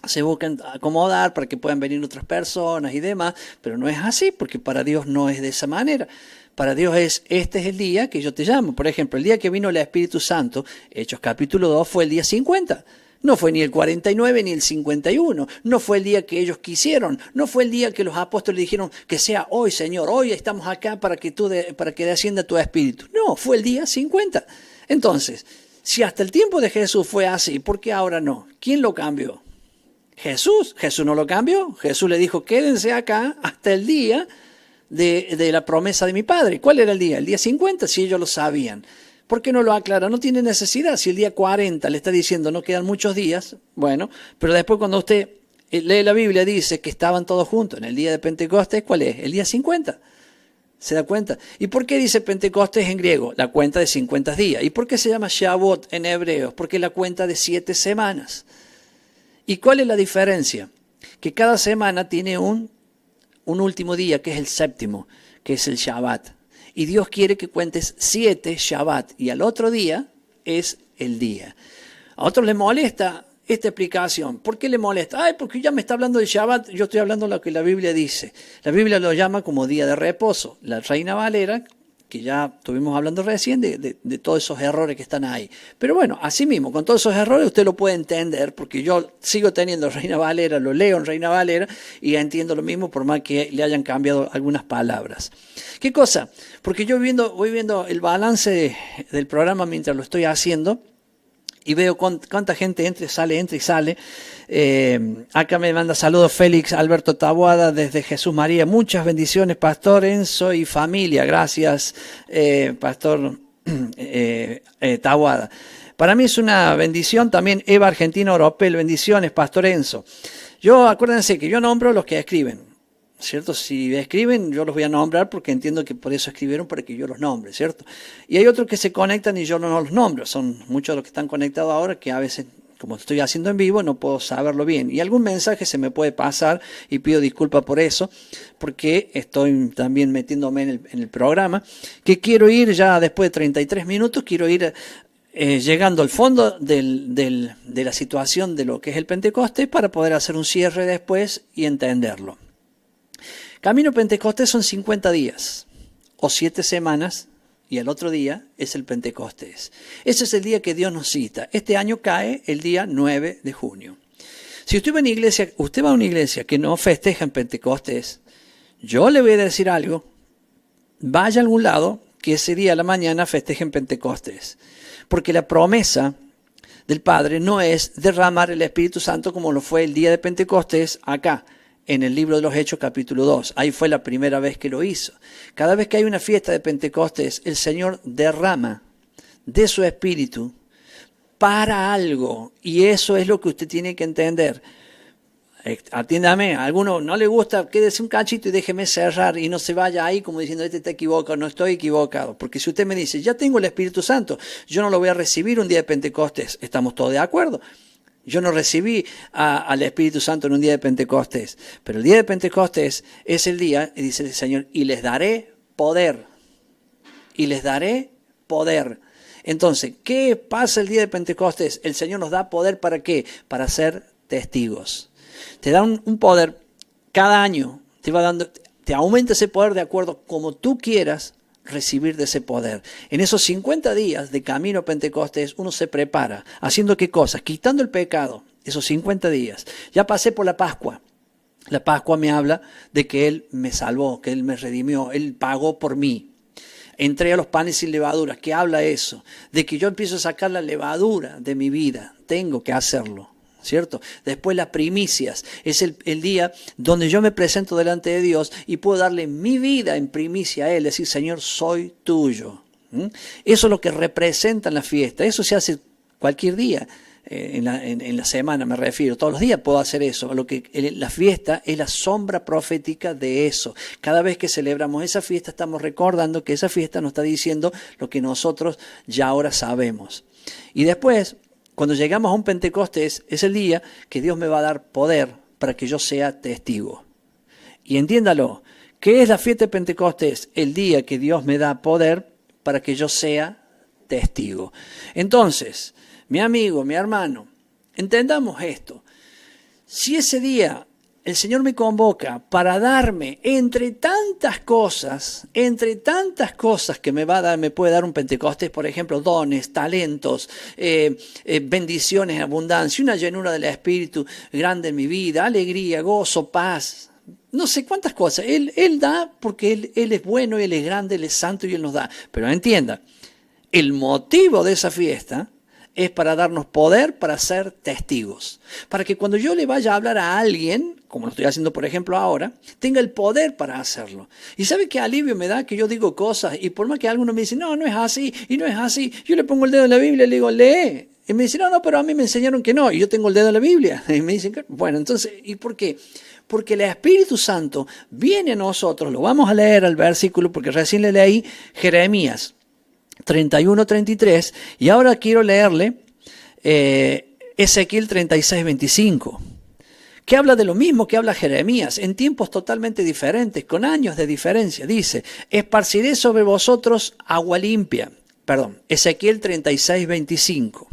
B: se buscan acomodar para que puedan venir otras personas y demás, pero no es así, porque para Dios no es de esa manera. Para Dios este es el día que yo te llamo. Por ejemplo, el día que vino el Espíritu Santo, Hechos capítulo 2, fue el día 50. No fue ni el 49 ni el 51. No fue el día que ellos quisieron. No fue el día que los apóstoles dijeron que sea hoy, Señor. Hoy estamos acá para que descienda tu Espíritu. No, fue el día 50. Entonces, si hasta el tiempo de Jesús fue así, ¿por qué ahora no? ¿Quién lo cambió? Jesús no lo cambió. Jesús le dijo, quédense acá hasta el día de la promesa de mi Padre. ¿Cuál era el día? El día 50, si ellos lo sabían. ¿Por qué no lo aclara? No tiene necesidad. Si el día 40 le está diciendo no quedan muchos días, bueno, pero después cuando usted lee la Biblia dice que estaban todos juntos en el día de Pentecostés, ¿cuál es? El día 50. ¿Se da cuenta? ¿Y por qué dice Pentecostés en griego? La cuenta de 50 días. ¿Y por qué se llama Shavuot en hebreo? Porque es la cuenta de 7 semanas. ¿Y cuál es la diferencia? Que cada semana tiene un último día, que es el séptimo, que es el Shabbat. Y Dios quiere que cuentes 7 Shabbat y al otro día es el día. A otros les molesta esta explicación. ¿Por qué le molesta? Ay, porque ya me está hablando del Shabbat, yo estoy hablando de lo que la Biblia dice. La Biblia lo llama como día de reposo. La Reina Valera, que ya estuvimos hablando recién de todos esos errores que están ahí. Pero bueno, así mismo, con todos esos errores usted lo puede entender, porque yo sigo teniendo Reina Valera, lo leo en Reina Valera y entiendo lo mismo por más que le hayan cambiado algunas palabras. ¿Qué cosa? Porque yo voy viendo el balance del programa mientras lo estoy haciendo y veo cuánta gente entra y sale. Acá me manda saludos Félix Alberto Taboada desde Jesús María. Muchas bendiciones, Pastor Enzo y familia. Gracias, Pastor Taboada. Para mí es una bendición también Eva Argentina Oropel. Bendiciones, Pastor Enzo. Acuérdense que yo nombro los que escriben. ¿Cierto? Si escriben, yo los voy a nombrar porque entiendo que por eso escribieron, para que yo los nombre, ¿cierto? Y hay otros que se conectan y yo no los nombro. Son muchos los que están conectados ahora que a veces, como estoy haciendo en vivo, no puedo saberlo bien. Y algún mensaje se me puede pasar y pido disculpas por eso, porque estoy también metiéndome en el programa, que quiero ir ya después de 33 minutos, quiero ir llegando al fondo de la situación de lo que es el Pentecostés para poder hacer un cierre después y entenderlo. Camino Pentecostés son 50 días o 7 semanas y el otro día es el Pentecostés. Ese es el día que Dios nos cita. Este año cae el día 9 de junio. Si usted va a una iglesia que no festeja en Pentecostés, yo le voy a decir algo. Vaya a algún lado que ese día a la mañana festejen Pentecostés. Porque la promesa del Padre no es derramar el Espíritu Santo como lo fue el día de Pentecostés acá, en el libro de los Hechos capítulo 2. Ahí fue la primera vez que lo hizo. Cada vez que hay una fiesta de Pentecostés, el Señor derrama de su Espíritu para algo. Y eso es lo que usted tiene que entender. Atiéndame, a alguno no le gusta, quédese un cachito y déjeme cerrar y no se vaya ahí como diciendo, este está equivocado. No estoy equivocado, porque si usted me dice, ya tengo el Espíritu Santo, yo no lo voy a recibir un día de Pentecostés. ¿Estamos todos de acuerdo? Yo no recibí al Espíritu Santo en un día de Pentecostés, pero el día de Pentecostés es el día, y dice el Señor, y les daré poder. Y les daré poder. Entonces, ¿qué pasa el día de Pentecostés? El Señor nos da poder ¿para qué? Para ser testigos. Te da un poder cada año, te aumenta ese poder de acuerdo como tú quieras recibir de ese poder. En esos 50 días de camino a Pentecostés uno se prepara. ¿Haciendo qué cosas? Quitando el pecado. Esos 50 días. Ya pasé por la Pascua. La Pascua me habla de que Él me salvó, que Él me redimió, Él pagó por mí. Entré a los panes sin levadura. ¿Qué habla eso? De que yo empiezo a sacar la levadura de mi vida. Tengo que hacerlo. ¿Cierto? Después las primicias, es el día donde yo me presento delante de Dios y puedo darle mi vida en primicia a Él, decir, Señor, soy tuyo. Eso es lo que representan la fiesta, eso se hace cualquier día, en la semana me refiero, todos los días puedo hacer eso. La fiesta es la sombra profética de eso. Cada vez que celebramos esa fiesta estamos recordando que esa fiesta nos está diciendo lo que nosotros ya ahora sabemos. Y después, cuando llegamos a un Pentecostés, es el día que Dios me va a dar poder para que yo sea testigo. Y entiéndalo, ¿qué es la fiesta de Pentecostés? El día que Dios me da poder para que yo sea testigo. Entonces, mi amigo, mi hermano, entendamos esto. Si ese día el Señor me convoca para darme entre tantas cosas que me va a dar, me puede dar un Pentecostés, por ejemplo, dones, talentos, bendiciones en abundancia, una llenura del Espíritu grande en mi vida, alegría, gozo, paz, no sé cuántas cosas. Él da porque Él es bueno, Él es grande, Él es santo y Él nos da. Pero entienda, el motivo de esa fiesta es para darnos poder para ser testigos. Para que cuando yo le vaya a hablar a alguien, como lo estoy haciendo por ejemplo ahora, tenga el poder para hacerlo. ¿Y sabe qué alivio me da que yo digo cosas y por más que alguno me dice, no, no es así y no es así, yo le pongo el dedo en la Biblia y le digo, lee. Y me dice, no, pero a mí me enseñaron que no, y yo tengo el dedo en la Biblia. Y me dicen, bueno, entonces, ¿y por qué? Porque el Espíritu Santo viene a nosotros, lo vamos a leer al versículo, porque recién le leí Jeremías 31-33, y ahora quiero leerle Ezequiel 36-25, que habla de lo mismo que habla Jeremías, en tiempos totalmente diferentes, con años de diferencia. Dice, esparciré sobre vosotros agua limpia. Ezequiel 36-25.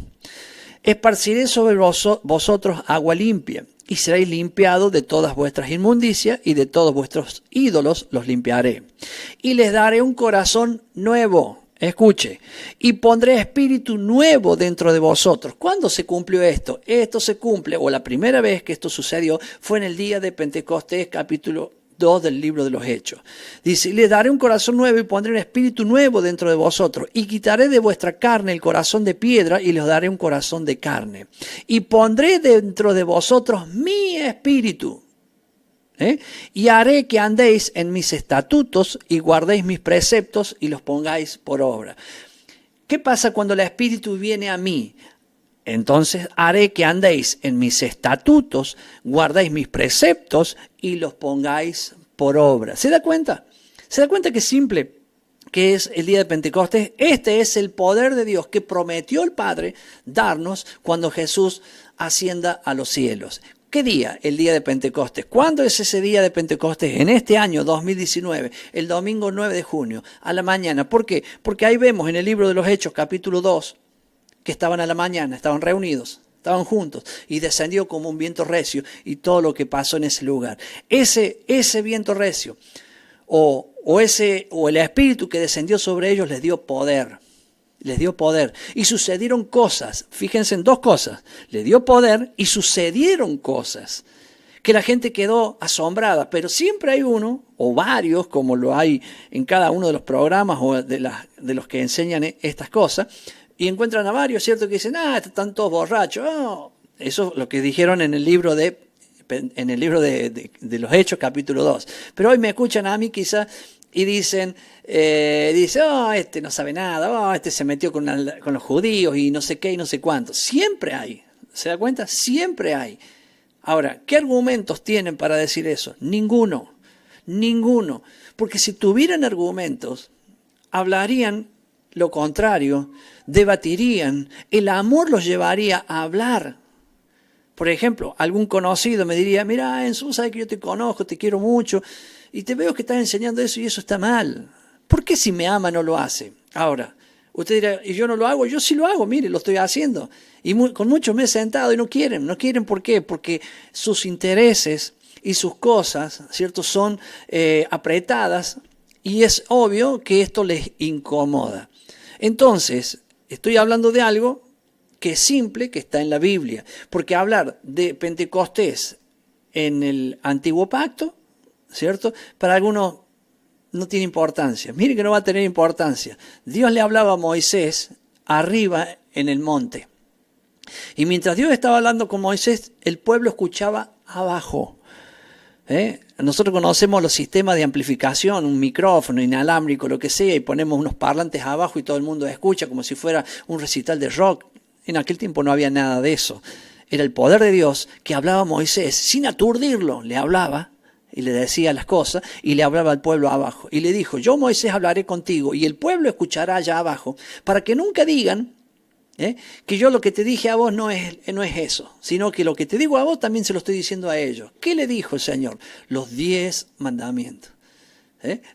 B: Esparciré sobre vosotros agua limpia, y seréis limpiados de todas vuestras inmundicias, y de todos vuestros ídolos los limpiaré. Y les daré un corazón nuevo, escuche, y pondré espíritu nuevo dentro de vosotros. ¿Cuándo se cumplió esto? Esto se cumple, o la primera vez que esto sucedió, fue en el día de Pentecostés, capítulo 2 del libro de los Hechos. Dice, les daré un corazón nuevo y pondré un espíritu nuevo dentro de vosotros, y quitaré de vuestra carne el corazón de piedra y les daré un corazón de carne. Y pondré dentro de vosotros mi espíritu. Y haré que andéis en mis estatutos y guardéis mis preceptos y los pongáis por obra. ¿Qué pasa cuando el espíritu viene a mí? Entonces haré que andéis en mis estatutos, guardéis mis preceptos y los pongáis por obra. ¿Se da cuenta? ¿Se da cuenta qué simple que es el día de Pentecostés? Este es el poder de Dios que prometió el Padre darnos cuando Jesús ascienda a los cielos. ¿Qué día? El día de Pentecostés. ¿Cuándo es ese día de Pentecostés? En este año 2019, el domingo 9 de junio, a la mañana. ¿Por qué? Porque ahí vemos en el libro de los Hechos, capítulo 2, que estaban a la mañana, estaban reunidos, estaban juntos, y descendió como un viento recio y todo lo que pasó en ese lugar. Ese viento recio o el espíritu que descendió sobre ellos les dio poder. Les dio poder y sucedieron cosas. Fíjense en dos cosas. Les dio poder y sucedieron cosas que la gente quedó asombrada. Pero siempre hay uno o varios, como lo hay en cada uno de los programas o de los que enseñan estas cosas, y encuentran a varios, ¿cierto? Que dicen, están todos borrachos. Oh. Eso es lo que dijeron en el libro de los Hechos, capítulo 2. Pero hoy me escuchan a mí quizá y dicen, este no sabe nada, este se metió con los judíos y no sé qué y no sé cuánto. Siempre hay, ¿se da cuenta? Siempre hay. Ahora, ¿qué argumentos tienen para decir eso? Ninguno. Porque si tuvieran argumentos, hablarían lo contrario, debatirían, el amor los llevaría a hablar. Por ejemplo, algún conocido me diría, mira, Enzo, sabes que yo te conozco, te quiero mucho, y te veo que estás enseñando eso y eso está mal. ¿Por qué si me ama no lo hace? Ahora, usted dirá, ¿y yo no lo hago? Yo sí lo hago, mire, lo estoy haciendo. Y con muchos me he sentado y no quieren. ¿Por qué? Porque sus intereses y sus cosas, ¿cierto?, son apretadas y es obvio que esto les incomoda. Entonces, estoy hablando de algo que es simple, que está en la Biblia. Porque hablar de Pentecostés en el Antiguo Pacto, ¿cierto?, para algunos no tiene importancia. Miren que no va a tener importancia. Dios le hablaba a Moisés arriba en el monte. Y mientras Dios estaba hablando con Moisés, el pueblo escuchaba abajo. Nosotros conocemos los sistemas de amplificación, un micrófono inalámbrico, lo que sea, y ponemos unos parlantes abajo y todo el mundo escucha como si fuera un recital de rock. En aquel tiempo no había nada de eso. Era el poder de Dios que hablaba a Moisés sin aturdirlo. Le hablaba y le decía las cosas y le hablaba al pueblo abajo. Y le dijo, yo Moisés hablaré contigo y el pueblo escuchará allá abajo para que nunca digan que yo lo que te dije a vos no es eso, sino que lo que te digo a vos también se lo estoy diciendo a ellos. ¿Qué le dijo el Señor? Los 10 mandamientos.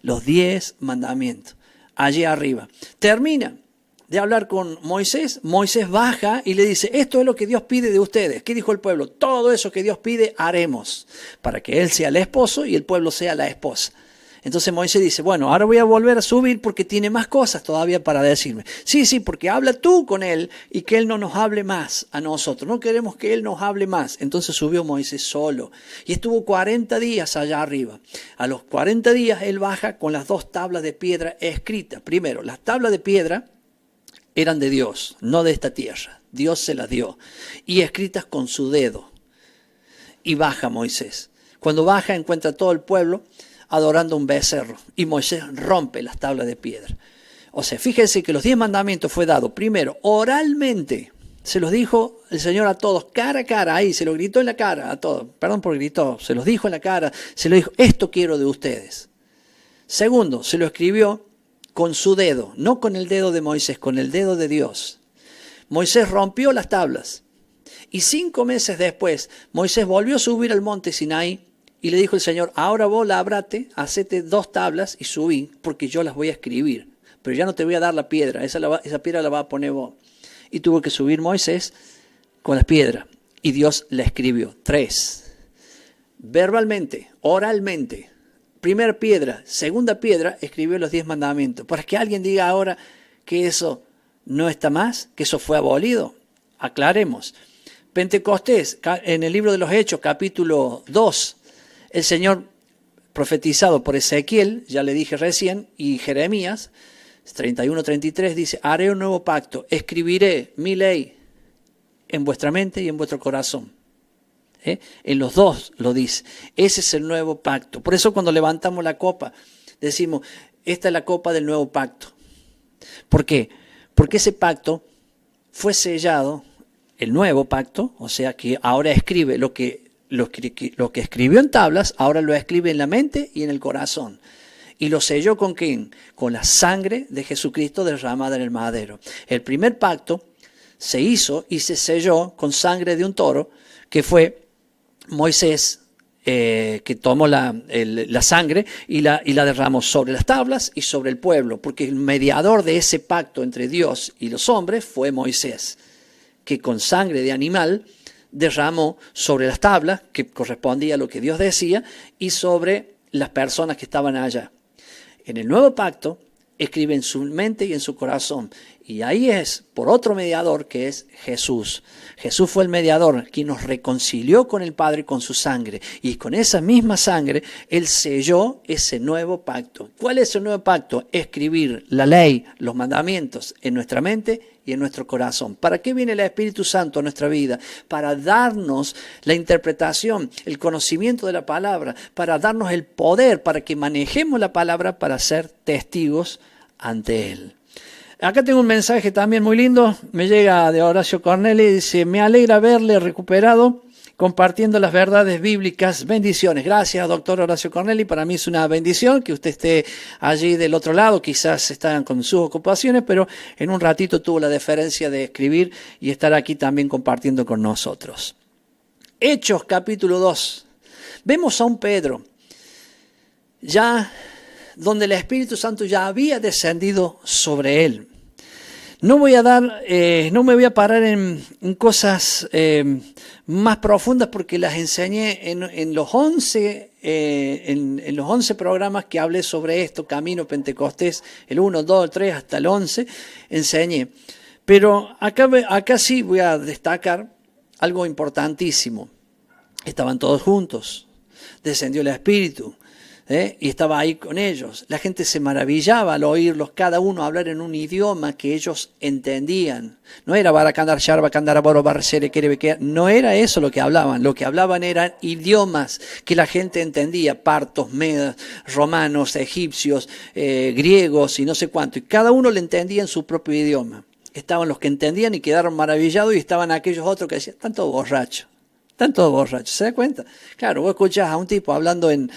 B: Los 10 mandamientos. Allí arriba. Termina de hablar con Moisés. Moisés baja y le dice, esto es lo que Dios pide de ustedes. ¿Qué dijo el pueblo? Todo eso que Dios pide haremos para que él sea el esposo y el pueblo sea la esposa. Entonces Moisés dice, bueno, ahora voy a volver a subir porque tiene más cosas todavía para decirme. Sí, porque habla tú con él y que él no nos hable más a nosotros. No queremos que él nos hable más. Entonces subió Moisés solo y estuvo 40 días allá arriba. A los 40 días él baja con las 2 tablas de piedra escritas. Primero, las tablas de piedra eran de Dios, no de esta tierra. Dios se las dio. Y escritas con su dedo. Y baja Moisés. Cuando baja encuentra todo el pueblo adorando un becerro. Y Moisés rompe las tablas de piedra. O sea, fíjense que los 10 mandamientos fue dado primero oralmente. Se los dijo el Señor a todos, cara a cara, ahí, se lo gritó en la cara a todos. Perdón por gritó, se los dijo en la cara, se lo dijo, esto quiero de ustedes. Segundo, se lo escribió con su dedo, no con el dedo de Moisés, con el dedo de Dios. Moisés rompió las tablas. Y 5 meses después, Moisés volvió a subir al monte Sinaí y le dijo el Señor, ahora vos lábrate, hacete 2 tablas y subí, porque yo las voy a escribir. Pero ya no te voy a dar la piedra, esa piedra la vas a poner vos. Y tuvo que subir Moisés con la piedra. Y Dios la escribió. 3. Verbalmente, oralmente. Primera piedra, segunda piedra, escribió los 10 mandamientos. Para que alguien diga ahora que eso no está más, que eso fue abolido. Aclaremos. Pentecostés, en el libro de los Hechos, capítulo 2, el Señor profetizado por Ezequiel, ya le dije recién, y Jeremías, 31-33 dice, haré un nuevo pacto, escribiré mi ley en vuestra mente y en vuestro corazón. En los dos lo dice. Ese es el nuevo pacto. Por eso cuando levantamos la copa, decimos, esta es la copa del nuevo pacto. ¿Por qué? Porque ese pacto fue sellado, el nuevo pacto, o sea que ahora escribe lo que escribió en tablas, ahora lo escribe en la mente y en el corazón. ¿Y lo selló con quién? Con la sangre de Jesucristo derramada en el madero. El primer pacto se hizo y se selló con sangre de un toro, que fue Moisés, que tomó la sangre y la derramó sobre las tablas y sobre el pueblo, porque el mediador de ese pacto entre Dios y los hombres fue Moisés, que con sangre de animal derramó sobre las tablas, que correspondía a lo que Dios decía, y sobre las personas que estaban allá. En el nuevo pacto, escribe en su mente y en su corazón. Y ahí es por otro mediador que es Jesús. Jesús fue el mediador quien nos reconcilió con el Padre con su sangre. Y con esa misma sangre, Él selló ese nuevo pacto. ¿Cuál es el nuevo pacto? Escribir la ley, los mandamientos en nuestra mente y en nuestro corazón. ¿Para qué viene el Espíritu Santo a nuestra vida? Para darnos la interpretación, el conocimiento de la palabra, para darnos el poder, para que manejemos la palabra para ser testigos ante Él. Acá tengo un mensaje también muy lindo, me llega de Horacio Corneli, dice, me alegra verle recuperado, compartiendo las verdades bíblicas. Bendiciones. Gracias, doctor Horacio Corneli. Para mí es una bendición que usted esté allí del otro lado. Quizás están con sus ocupaciones, pero en un ratito tuvo la deferencia de escribir y estar aquí también compartiendo con nosotros. Hechos, capítulo 2. Vemos a un Pedro, ya donde el Espíritu Santo ya había descendido sobre él. No me voy a parar en cosas más profundas porque las enseñé en los 11 programas que hablé sobre esto, Camino Pentecostés, el 1, 2, 3 hasta el 11, enseñé. Pero acá sí voy a destacar algo importantísimo. Estaban todos juntos, descendió el Espíritu. Y estaba ahí con ellos. La gente se maravillaba al oírlos, cada uno hablar en un idioma que ellos entendían. No era Baracandar, Sharbacandar, Boro, Barcere, Kerebequea. No era eso lo que hablaban. Lo que hablaban eran idiomas que la gente entendía. Partos, medas, romanos, egipcios, griegos y no sé cuánto. Y cada uno le entendía en su propio idioma. Estaban los que entendían y quedaron maravillados y estaban aquellos otros que decían, están todos borrachos. Están todos borrachos, ¿se da cuenta? Claro, vos escuchás a un tipo hablando en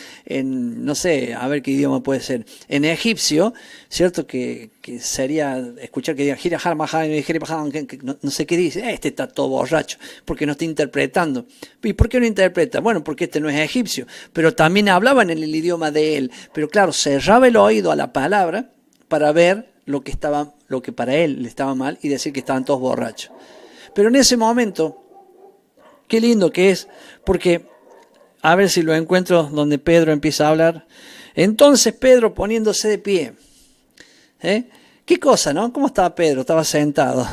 B: no sé, a ver qué idioma puede ser, en egipcio, ¿cierto? Que sería escuchar que diga, no sé qué dice, este está todo borracho, porque no está interpretando. ¿Y por qué no interpreta? Bueno, porque este no es egipcio, pero también hablaban en el idioma de él, pero claro, cerraba el oído a la palabra para ver lo que para él le estaba mal y decir que estaban todos borrachos. Pero en ese momento, qué lindo que es, porque a ver si lo encuentro donde Pedro empieza a hablar. Entonces Pedro poniéndose de pie. ¿Qué cosa, no? ¿Cómo estaba Pedro? Estaba sentado.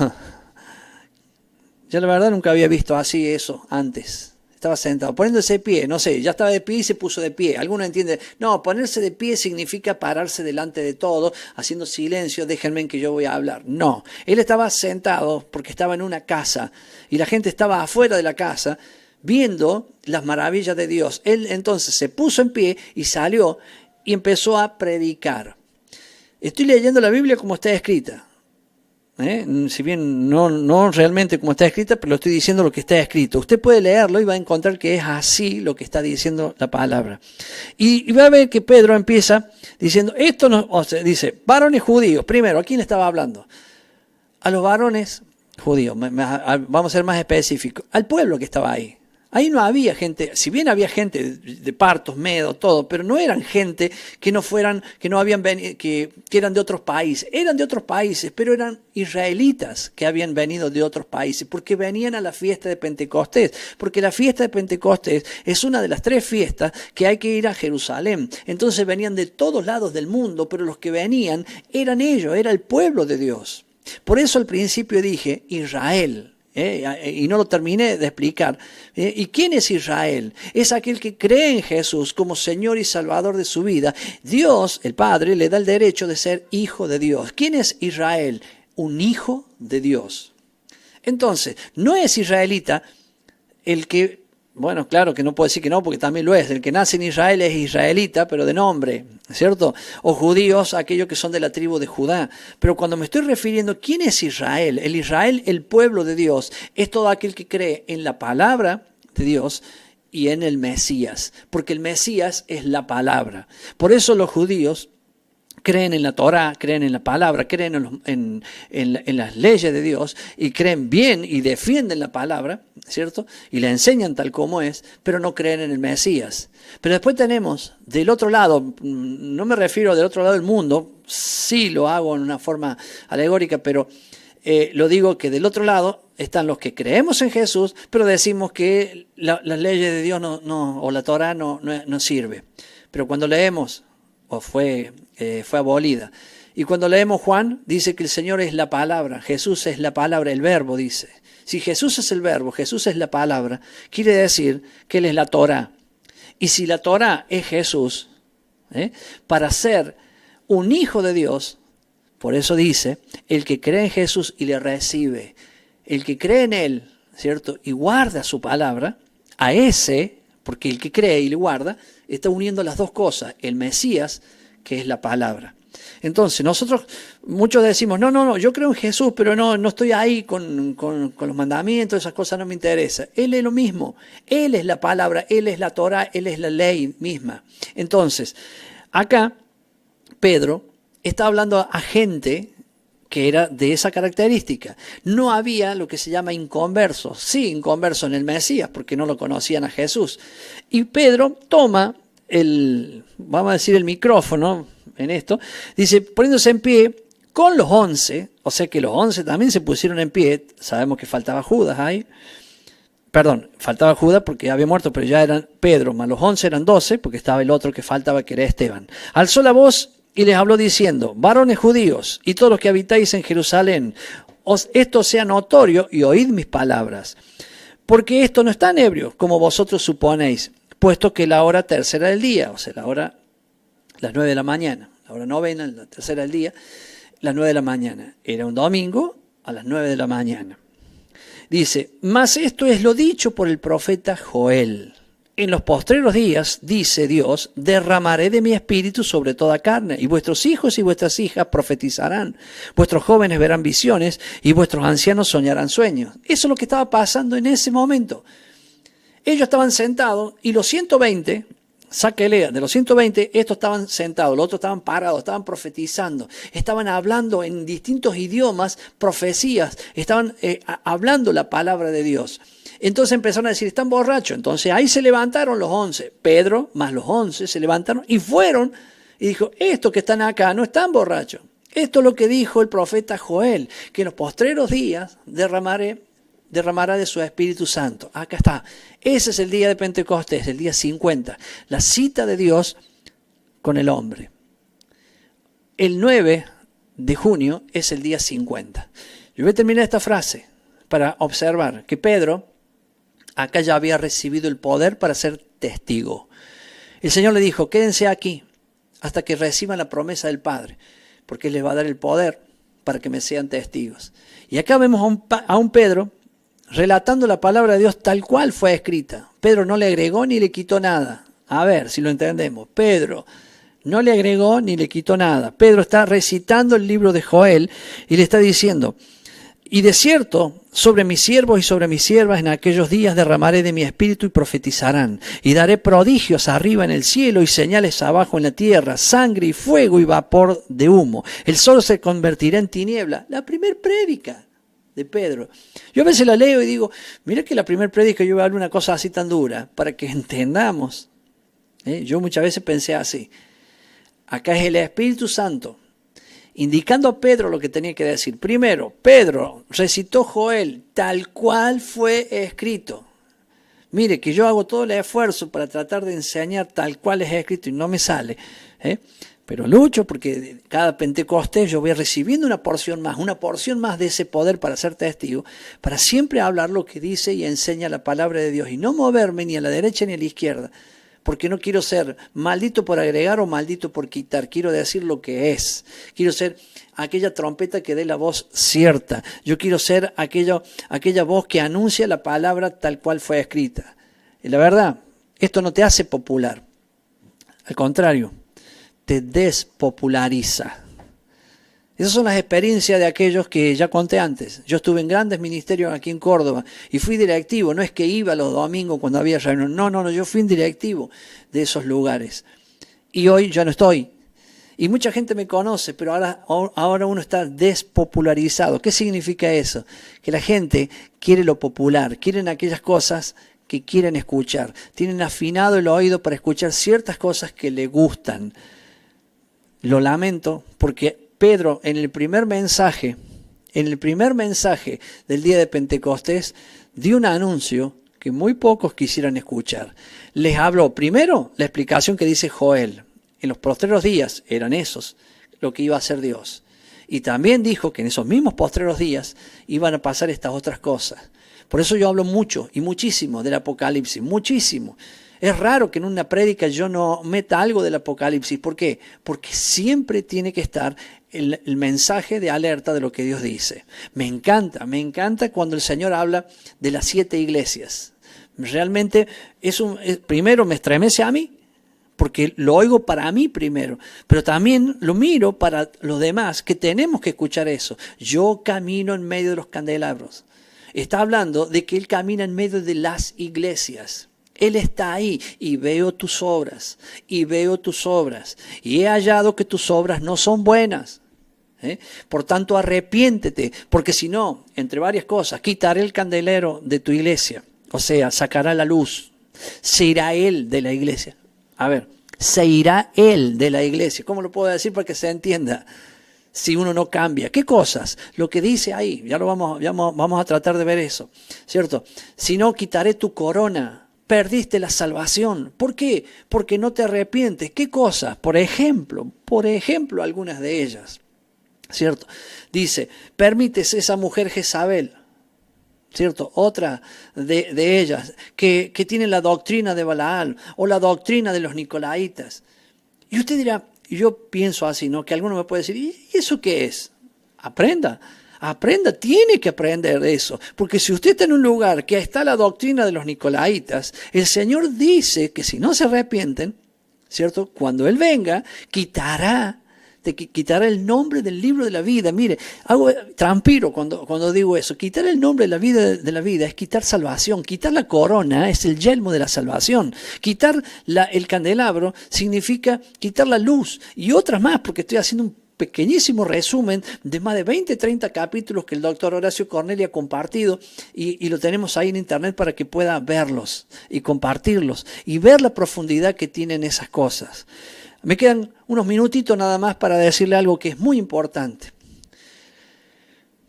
B: Yo la verdad nunca había visto así eso antes. estaba sentado, poniéndose de pie, no sé, ya estaba de pie y se puso de pie. Algunos entienden, no, ponerse de pie significa pararse delante de todo, haciendo silencio, déjenme que yo voy a hablar. No, él estaba sentado porque estaba en una casa y la gente estaba afuera de la casa viendo las maravillas de Dios. Él entonces se puso en pie y salió y empezó a predicar. Estoy leyendo la Biblia como está escrita. Si bien no realmente como está escrita, pero lo estoy diciendo lo que está escrito. Usted puede leerlo y va a encontrar que es así lo que está diciendo la palabra. Y va a ver que Pedro empieza diciendo, esto no, o sea, dice, varones judíos. Primero, ¿a quién le estaba hablando? A los varones judíos. Vamos a ser más específicos. Al pueblo que estaba ahí. Ahí no había gente, si bien había gente de partos, medos, todo, pero no eran gente que no fueran, que no habían venido, que eran de otros países. Eran de otros países, pero eran israelitas que habían venido de otros países, porque venían a la fiesta de Pentecostés. Porque la fiesta de Pentecostés es una de las 3 fiestas que hay que ir a Jerusalén. Entonces venían de todos lados del mundo, pero los que venían eran ellos, era el pueblo de Dios. Por eso al principio dije Israel. Y no lo terminé de explicar. ¿Y quién es Israel? Es aquel que cree en Jesús como Señor y Salvador de su vida. Dios, el Padre, le da el derecho de ser hijo de Dios. ¿Quién es Israel? Un hijo de Dios. Entonces, no es israelita el que, bueno, claro que no puedo decir que no, porque también lo es. El que nace en Israel es israelita, pero de nombre, ¿cierto? O judíos, aquellos que son de la tribu de Judá. Pero cuando me estoy refiriendo, ¿quién es Israel? El Israel, el pueblo de Dios, es todo aquel que cree en la palabra de Dios y en el Mesías. Porque el Mesías es la palabra. Por eso los judíos creen en la Torá, creen en la palabra, creen en las leyes de Dios y creen bien y defienden la palabra, ¿cierto? Y la enseñan tal como es, pero no creen en el Mesías. Pero después tenemos del otro lado, no me refiero del otro lado del mundo, sí lo hago en una forma alegórica, pero lo digo que del otro lado están los que creemos en Jesús, pero decimos que las leyes de Dios o la Torá no sirve. Pero cuando leemos, o fue abolida. Y cuando leemos Juan, dice que el Señor es la palabra, Jesús es la palabra, el verbo dice. Si Jesús es el verbo, Jesús es la palabra, quiere decir que Él es la Torá. Y si la Torá es Jesús, para ser un hijo de Dios, por eso dice, el que cree en Jesús y le recibe, el que cree en Él, ¿cierto? Y guarda su palabra, a ese, porque el que cree y le guarda, está uniendo las dos cosas, el Mesías, que es la palabra. Entonces, nosotros, muchos decimos, no, yo creo en Jesús, pero no estoy ahí con los mandamientos, esas cosas no me interesan. Él es lo mismo, Él es la palabra, Él es la Torá, Él es la ley misma. Entonces, acá, Pedro está hablando a gente que era de esa característica. No había lo que se llama inconversos. Sí, inconversos en el Mesías, porque no lo conocían a Jesús. Y Pedro toma vamos a decir, el micrófono en esto, dice, poniéndose en pie con los 11, o sea que los 11 también se pusieron en pie, sabemos que faltaba Judas ahí, perdón, faltaba Judas porque había muerto, pero ya eran Pedro, más los 11 eran 12, porque estaba el otro que faltaba, que era Esteban. Alzó la voz y les habló diciendo, varones judíos y todos los que habitáis en Jerusalén, esto sea notorio y oíd mis palabras, porque esto no es tan ebrio como vosotros suponéis, puesto que la hora tercera del día, o sea, la hora, las 9 de la mañana, la hora novena, la tercera del día, las 9 de la mañana. Era un domingo a las 9 de la mañana. Dice, mas esto es lo dicho por el profeta Joel. En los postreros días, dice Dios, derramaré de mi espíritu sobre toda carne, y vuestros hijos y vuestras hijas profetizarán, vuestros jóvenes verán visiones, y vuestros ancianos soñarán sueños. Eso es lo que estaba pasando en ese momento. Ellos estaban sentados y los 120, sáquele, de los 120, estos estaban sentados, los otros estaban parados, estaban profetizando, estaban hablando en distintos idiomas, profecías, estaban hablando la palabra de Dios. Entonces empezaron a decir, están borrachos. Entonces ahí se levantaron los 11, Pedro más los 11 se levantaron y fueron y dijo, estos que están acá no están borrachos. Esto es lo que dijo el profeta Joel, que en los postreros días derramará de su Espíritu Santo. Acá está. Ese es el día de Pentecostés, el día 50. La cita de Dios con el hombre. El 9 de junio es el día 50. Yo voy a terminar esta frase para observar que Pedro acá ya había recibido el poder para ser testigo. El Señor le dijo, quédense aquí hasta que reciban la promesa del Padre, porque Él les va a dar el poder para que me sean testigos. Y acá vemos a un Pedro relatando la palabra de Dios tal cual fue escrita. Pedro no le agregó ni le quitó nada. A ver si lo entendemos. Pedro no le agregó ni le quitó nada. Pedro está recitando el libro de Joel y le está diciendo, y de cierto, sobre mis siervos y sobre mis siervas en aquellos días derramaré de mi espíritu y profetizarán. Y daré prodigios arriba en el cielo y señales abajo en la tierra, sangre y fuego y vapor de humo. El sol se convertirá en tiniebla. La primer prédica de Pedro. Yo a veces la leo y digo, mira que la primer prédica yo voy a hablar una cosa así tan dura, para que entendamos. Yo muchas veces pensé así. Acá es el Espíritu Santo indicando a Pedro lo que tenía que decir. Primero, Pedro recitó Joel tal cual fue escrito. Mire que yo hago todo el esfuerzo para tratar de enseñar tal cual es escrito y no me sale. Pero lucho porque cada Pentecostés yo voy recibiendo una porción más de ese poder para ser testigo, para siempre hablar lo que dice y enseña la palabra de Dios y no moverme ni a la derecha ni a la izquierda. Porque no quiero ser maldito por agregar o maldito por quitar. Quiero decir lo que es. Quiero ser aquella trompeta que dé la voz cierta. Yo quiero ser aquella voz que anuncia la palabra tal cual fue escrita. Y la verdad, esto no te hace popular. Al contrario, te despopulariza. Esas son las experiencias de aquellos que ya conté antes. Yo estuve en grandes ministerios aquí en Córdoba y fui directivo. No es que iba los domingos cuando había reunión. No, yo fui un directivo de esos lugares. Y hoy ya no estoy. Y mucha gente me conoce, pero ahora uno está despopularizado. ¿Qué significa eso? Que la gente quiere lo popular, quieren aquellas cosas que quieren escuchar. Tienen afinado el oído para escuchar ciertas cosas que le gustan. Lo lamento porque Pedro, en el primer mensaje del día de Pentecostés, dio un anuncio que muy pocos quisieran escuchar. Les habló primero la explicación que dice Joel. En los postreros días eran esos, lo que iba a hacer Dios. Y también dijo que en esos mismos postreros días iban a pasar estas otras cosas. Por eso yo hablo mucho y muchísimo del Apocalipsis, muchísimo. Es raro que en una prédica yo no meta algo del Apocalipsis. ¿Por qué? Porque siempre tiene que estar el mensaje de alerta de lo que Dios dice. Me encanta cuando el Señor habla de las 7 iglesias. Realmente primero me estremece a mí, porque lo oigo para mí primero, pero también lo miro para los demás, que tenemos que escuchar eso. Yo camino en medio de los candelabros. Está hablando de que Él camina en medio de las iglesias. Él está ahí y veo tus obras, y he hallado que tus obras no son buenas. Por tanto, arrepiéntete, porque si no, entre varias cosas, quitaré el candelero de tu iglesia, o sea, sacará la luz, se irá él de la iglesia. A ver, se irá él de la iglesia. ¿Cómo lo puedo decir para que se entienda? Si uno no cambia. ¿Qué cosas? Lo que dice ahí, ya vamos a tratar de ver eso, ¿cierto? Si no, quitaré tu corona. Perdiste la salvación. ¿Por qué? Porque no te arrepientes. ¿Qué cosas? Por ejemplo, algunas de ellas, ¿cierto? Dice, permites esa mujer Jezabel, ¿cierto? Otra de ellas, que tiene la doctrina de Balaam o la doctrina de los Nicolaitas. Y usted dirá, yo pienso así, ¿no? Que alguno me puede decir, ¿y eso qué es? Aprenda, tiene que aprender de eso. Porque si usted está en un lugar que está la doctrina de los Nicolaitas, el Señor dice que si no se arrepienten, ¿cierto? Cuando Él venga, quitará el nombre del libro de la vida. Mire, transpiro cuando digo eso. Quitar el nombre de la vida es quitar salvación. Quitar la corona es el yelmo de la salvación. Quitar el candelabro significa quitar la luz. Y otras más, porque estoy haciendo un pequeñísimo resumen de más de 20, 30 capítulos que el doctor Horacio Corneli ha compartido y lo tenemos ahí en internet para que pueda verlos y compartirlos y ver la profundidad que tienen esas cosas. Me quedan unos minutitos nada más para decirle algo que es muy importante.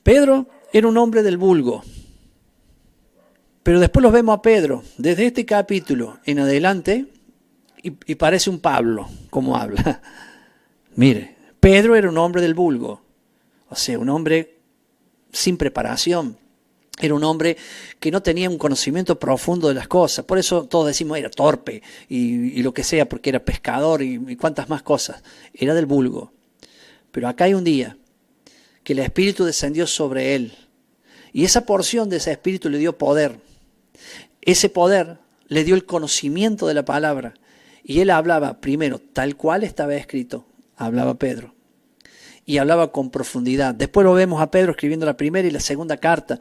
B: Pedro era un hombre del vulgo, pero después los vemos a Pedro desde este capítulo en adelante y parece un Pablo como habla. Mire, Pedro era un hombre del vulgo, o sea, un hombre sin preparación, Era un hombre que no tenía un conocimiento profundo de las cosas. Por eso todos decimos era torpe y lo que sea, porque era pescador y cuantas más cosas. Era del vulgo. Pero acá hay un día que el Espíritu descendió sobre él. Y esa porción de ese Espíritu le dio poder. Ese poder le dio el conocimiento de la palabra. Y él hablaba primero tal cual estaba escrito. Hablaba Pedro. Y hablaba con profundidad. Después lo vemos a Pedro escribiendo la primera y la segunda carta.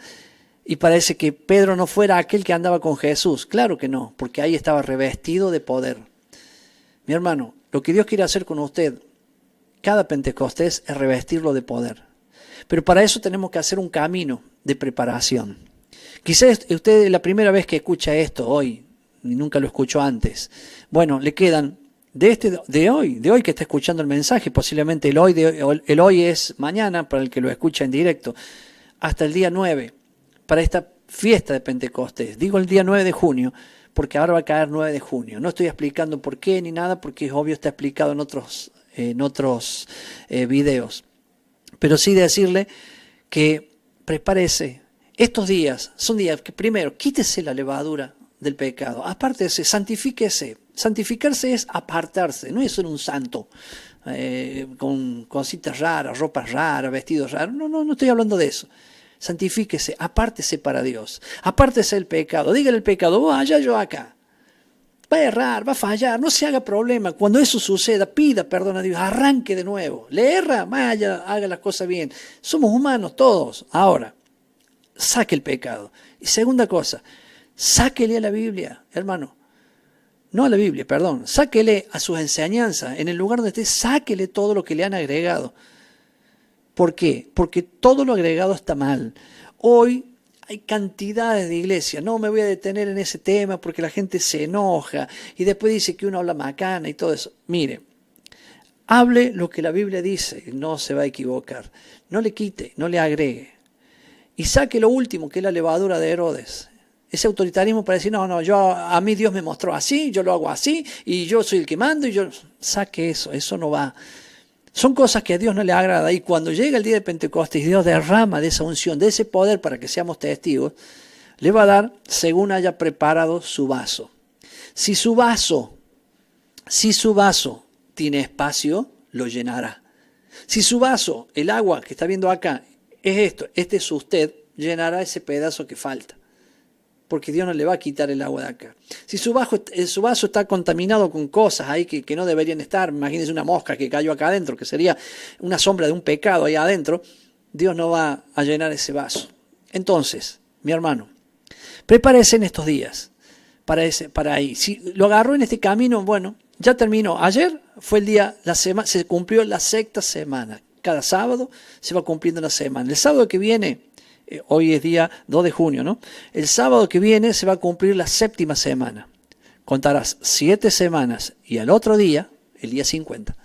B: Y parece que Pedro no fuera aquel que andaba con Jesús. Claro que no, porque ahí estaba revestido de poder. Mi hermano, lo que Dios quiere hacer con usted, cada Pentecostés, es revestirlo de poder. Pero para eso tenemos que hacer un camino de preparación. Quizás usted es la primera vez que escucha esto hoy, y nunca lo escuchó antes. Bueno, le quedan de hoy que está escuchando el mensaje, posiblemente el hoy es mañana para el que lo escucha en directo, hasta el día 9. Para esta fiesta de Pentecostés. Digo el día 9 de junio, porque ahora va a caer 9 de junio. No estoy explicando por qué ni nada, porque es obvio, está explicado en otros videos. Pero sí decirle que prepárese. Estos días son días que primero, quítese la levadura del pecado. Apártese, santifíquese. Santificarse es apartarse, no es ser un santo. Con cositas raras, ropas raras, vestidos raros. No estoy hablando de eso. Santifíquese, apártese para Dios, apártese del pecado, dígale el pecado, vaya yo acá, va a errar, va a fallar, no se haga problema, cuando eso suceda, pida perdón a Dios, arranque de nuevo, le erra, vaya, haga las cosas bien, somos humanos todos. Ahora, saque el pecado. Y segunda cosa, sáquele a la Biblia, hermano, no a la Biblia, perdón, sáquele a sus enseñanzas, en el lugar donde esté, sáquele todo lo que le han agregado. ¿Por qué? Porque todo lo agregado está mal. Hoy hay cantidades de iglesias. No me voy a detener en ese tema porque la gente se enoja y después dice que uno habla macana y todo eso. Mire, hable lo que la Biblia dice, no se va a equivocar. No le quite, no le agregue. Y saque lo último, que es la levadura de Herodes. Ese autoritarismo para decir, a mí Dios me mostró así, yo lo hago así y yo soy el que mando y yo... Saque eso no va. Son cosas que a Dios no le agrada y cuando llega el día de Pentecostés y Dios derrama de esa unción, de ese poder para que seamos testigos, le va a dar según haya preparado su vaso. Si su vaso tiene espacio, lo llenará. Si su vaso, el agua que está viendo acá, es esto, este es usted, llenará ese pedazo que falta. Porque Dios no le va a quitar el agua de acá. Si su vaso está contaminado con cosas ahí que no deberían estar, imagínense una mosca que cayó acá adentro, que sería una sombra de un pecado ahí adentro, Dios no va a llenar ese vaso. Entonces, mi hermano, prepárese en estos días para ahí. Si lo agarró en este camino, bueno, ya terminó. Ayer fue el día, se cumplió la 6ª semana. Cada sábado se va cumpliendo la semana. El sábado que viene... Hoy es día 2 de junio, ¿no? El sábado que viene se va a cumplir la 7ª semana. Contarás 7 semanas y al otro día, el día 50,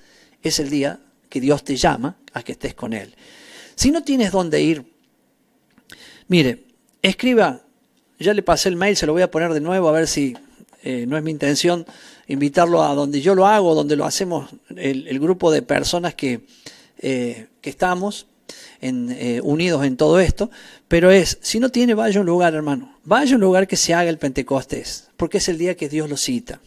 B: es el día que Dios te llama a que estés con Él. Si no tienes dónde ir, mire, escriba, ya le pasé el mail, se lo voy a poner de nuevo a ver si no es mi intención invitarlo a donde yo lo hago, donde lo hacemos el grupo de personas que estamos unidos en todo esto, pero si no tiene, vaya a un lugar, hermano, vaya a un lugar que se haga el Pentecostés, porque es el día que Dios lo cita.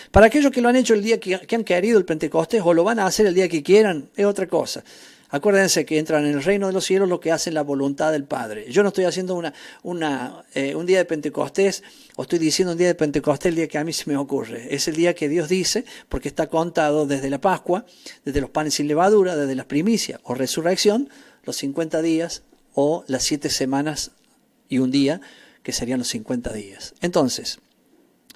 B: Para aquellos que lo han hecho el día que han querido el Pentecostés o lo van a hacer el día que quieran, es otra cosa. Acuérdense que entran en el reino de los cielos lo que hacen la voluntad del Padre. Yo no estoy haciendo un día de Pentecostés, o estoy diciendo un día de Pentecostés el día que a mí se me ocurre. Es el día que Dios dice, porque está contado desde la Pascua, desde los panes sin levadura, desde las primicias o resurrección, los 50 días o las 7 semanas y un día, que serían los 50 días. Entonces,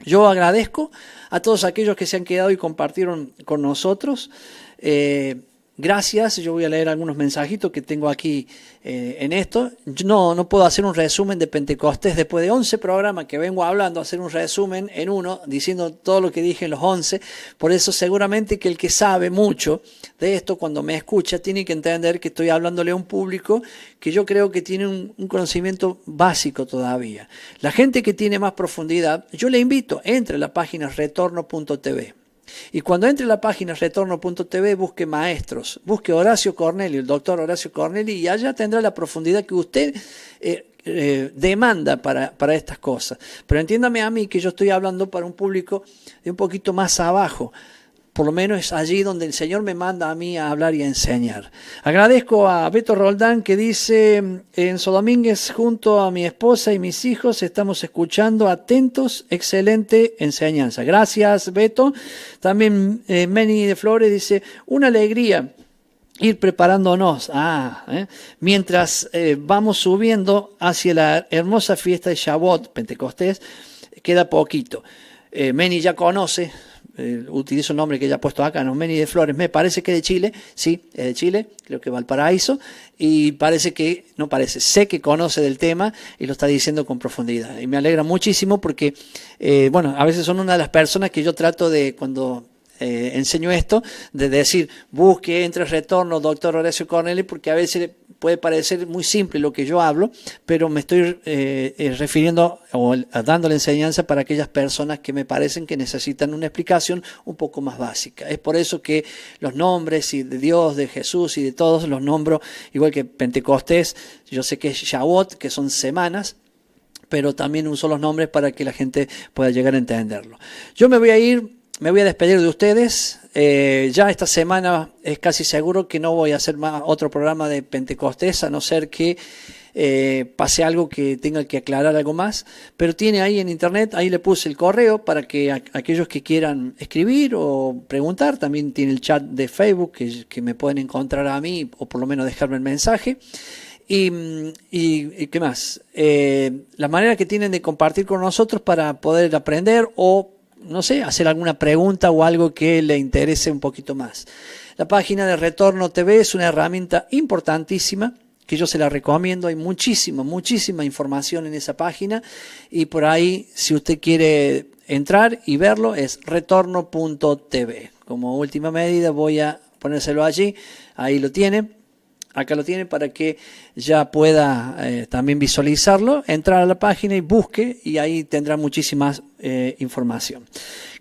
B: yo agradezco a todos aquellos que se han quedado y compartieron con nosotros. Gracias, yo voy a leer algunos mensajitos que tengo aquí en esto. No puedo hacer un resumen de Pentecostés después de 11 programas que vengo hablando, hacer un resumen en uno, diciendo todo lo que dije en los 11. Por eso seguramente que el que sabe mucho de esto, cuando me escucha, tiene que entender que estoy hablándole a un público que yo creo que tiene un conocimiento básico todavía. La gente que tiene más profundidad, yo le invito, entre a la página retorno.tv. Y cuando entre a la página retorno.tv, busque maestros, busque Horacio Cornelio, el doctor Horacio Cornelio, y allá tendrá la profundidad que usted demanda para estas cosas. Pero entiéndame a mí que yo estoy hablando para un público de un poquito más abajo. Por lo menos es allí donde el Señor me manda a mí a hablar y a enseñar. Agradezco a Beto Roldán que dice, en Sodomínguez junto a mi esposa y mis hijos estamos escuchando atentos, excelente enseñanza. Gracias, Beto. También Meni de Flores dice, una alegría ir preparándonos mientras vamos subiendo hacia la hermosa fiesta de Shavuot, Pentecostés, queda poquito. Meni ya conoce. Utilizo el nombre que ella ha puesto acá, ¿no? Meni de Flores, me parece que de Chile, sí, es de Chile, creo que Valparaíso, y sé que conoce del tema y lo está diciendo con profundidad. Y me alegra muchísimo porque, a veces son una de las personas que yo trato de, cuando enseño esto, de decir, busque, entre retorno, doctor Horacio Corneli, porque a veces puede parecer muy simple lo que yo hablo, pero me estoy refiriendo o dando la enseñanza para aquellas personas que me parecen que necesitan una explicación un poco más básica. Es por eso que los nombres y de Dios, de Jesús y de todos los nombro, igual que Pentecostés, yo sé que es Shavuot, que son semanas, pero también uso los nombres para que la gente pueda llegar a entenderlo. Yo me voy a despedir de ustedes. Ya esta semana es casi seguro que no voy a hacer más otro programa de Pentecostés, a no ser que pase algo que tenga que aclarar algo más. Pero tiene ahí en internet, ahí le puse el correo para que aquellos que quieran escribir o preguntar, también tiene el chat de Facebook que me pueden encontrar a mí o por lo menos dejarme el mensaje. ¿Y qué más? La manera que tienen de compartir con nosotros para poder aprender o no sé, hacer alguna pregunta o algo que le interese un poquito más. La página de Retorno TV es una herramienta importantísima que yo se la recomiendo. Hay muchísima información en esa página y por ahí, si usted quiere entrar y verlo, es retorno.tv. Como última medida voy a ponérselo allí, ahí lo tiene. Acá lo tiene para que ya pueda también visualizarlo, entrar a la página y busque y ahí tendrá muchísima información.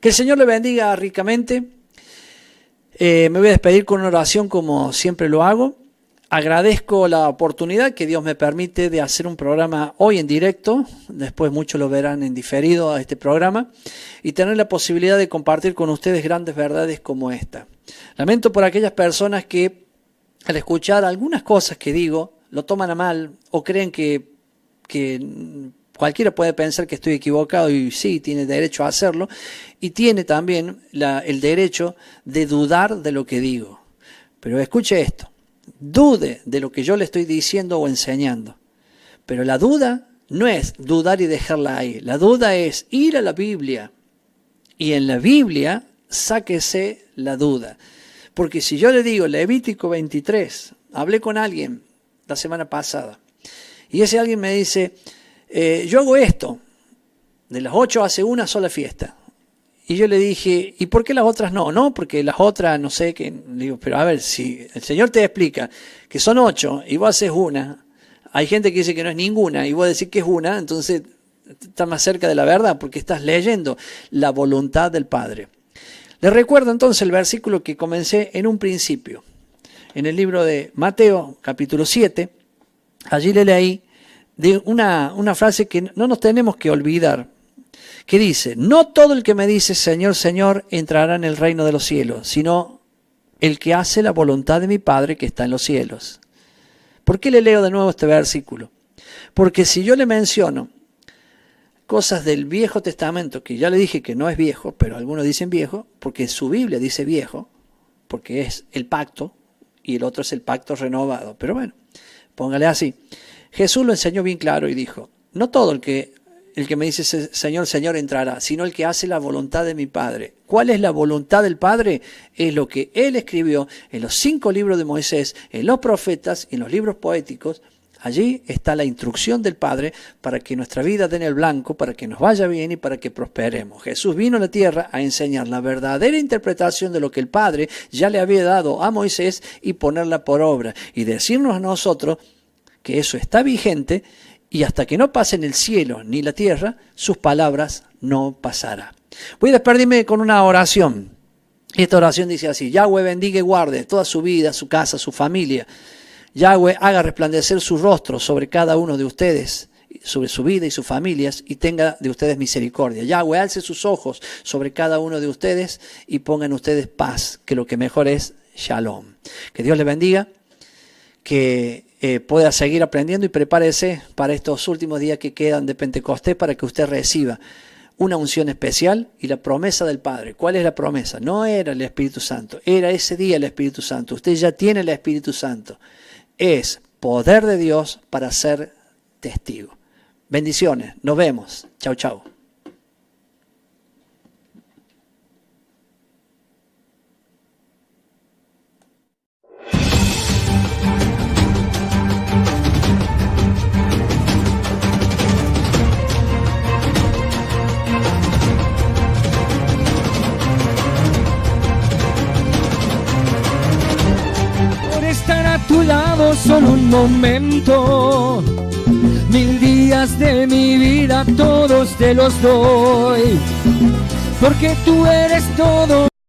B: Que el Señor le bendiga ricamente. Me voy a despedir con una oración como siempre lo hago. Agradezco la oportunidad que Dios me permite de hacer un programa hoy en directo. Después muchos lo verán en diferido a este programa. Y tener la posibilidad de compartir con ustedes grandes verdades como esta. Lamento por aquellas personas que al escuchar algunas cosas que digo, lo toman a mal o creen que cualquiera puede pensar que estoy equivocado y sí, tiene derecho a hacerlo y tiene también el derecho de dudar de lo que digo. Pero escuche esto, dude de lo que yo le estoy diciendo o enseñando. Pero la duda no es dudar y dejarla ahí, la duda es ir a la Biblia y en la Biblia sáquese la duda. Porque si yo le digo Levítico 23, hablé con alguien la semana pasada y ese alguien me dice, yo hago esto, de las 8 hace una sola fiesta. Y yo le dije, ¿y por qué las otras no? No, porque las otras no sé qué. Digo, pero a ver, si el Señor te explica que son 8 y vos haces una, hay gente que dice que no es ninguna y vos decís que es una, entonces estás más cerca de la verdad porque estás leyendo la voluntad del Padre. Les recuerdo entonces el versículo que comencé en un principio, en el libro de Mateo, capítulo 7. Allí le leí de una frase que no nos tenemos que olvidar, que dice, no todo el que me dice Señor, Señor, entrará en el reino de los cielos, sino el que hace la voluntad de mi Padre que está en los cielos. ¿Por qué le leo de nuevo este versículo? Porque si yo le menciono cosas del Viejo Testamento, que ya le dije que no es viejo, pero algunos dicen viejo, porque su Biblia dice viejo, porque es el pacto, y el otro es el pacto renovado. Pero bueno, póngale así. Jesús lo enseñó bien claro y dijo, no todo el que me dice Señor, Señor entrará, sino el que hace la voluntad de mi Padre. ¿Cuál es la voluntad del Padre? Es lo que Él escribió en los 5 libros de Moisés, en los profetas y en los libros poéticos. Allí está la instrucción del Padre para que nuestra vida dé en el blanco, para que nos vaya bien y para que prosperemos. Jesús vino a la tierra a enseñar la verdadera interpretación de lo que el Padre ya le había dado a Moisés y ponerla por obra y decirnos a nosotros que eso está vigente y hasta que no pasen el cielo ni la tierra, sus palabras no pasarán. Voy a despedirme con una oración. Y esta oración dice así, Yahweh bendiga y guarde toda su vida, su casa, su familia. Yahweh haga resplandecer su rostro sobre cada uno de ustedes sobre su vida y sus familias, y tenga de ustedes misericordia. Yahweh, alce sus ojos sobre cada uno de ustedes y pongan ustedes paz, que lo que mejor es Shalom. Que Dios les bendiga, que pueda seguir aprendiendo y prepárese para estos últimos días que quedan de Pentecostés para que usted reciba una unción especial y la promesa del Padre. ¿Cuál es la promesa? No era el Espíritu Santo, era ese día el Espíritu Santo. Usted ya tiene el Espíritu Santo. Es poder de Dios para ser testigo. Bendiciones, nos vemos. Chau, chau.
A: Estar a tu lado solo un momento, 1000 días de mi vida todos te los doy, porque tú eres todo.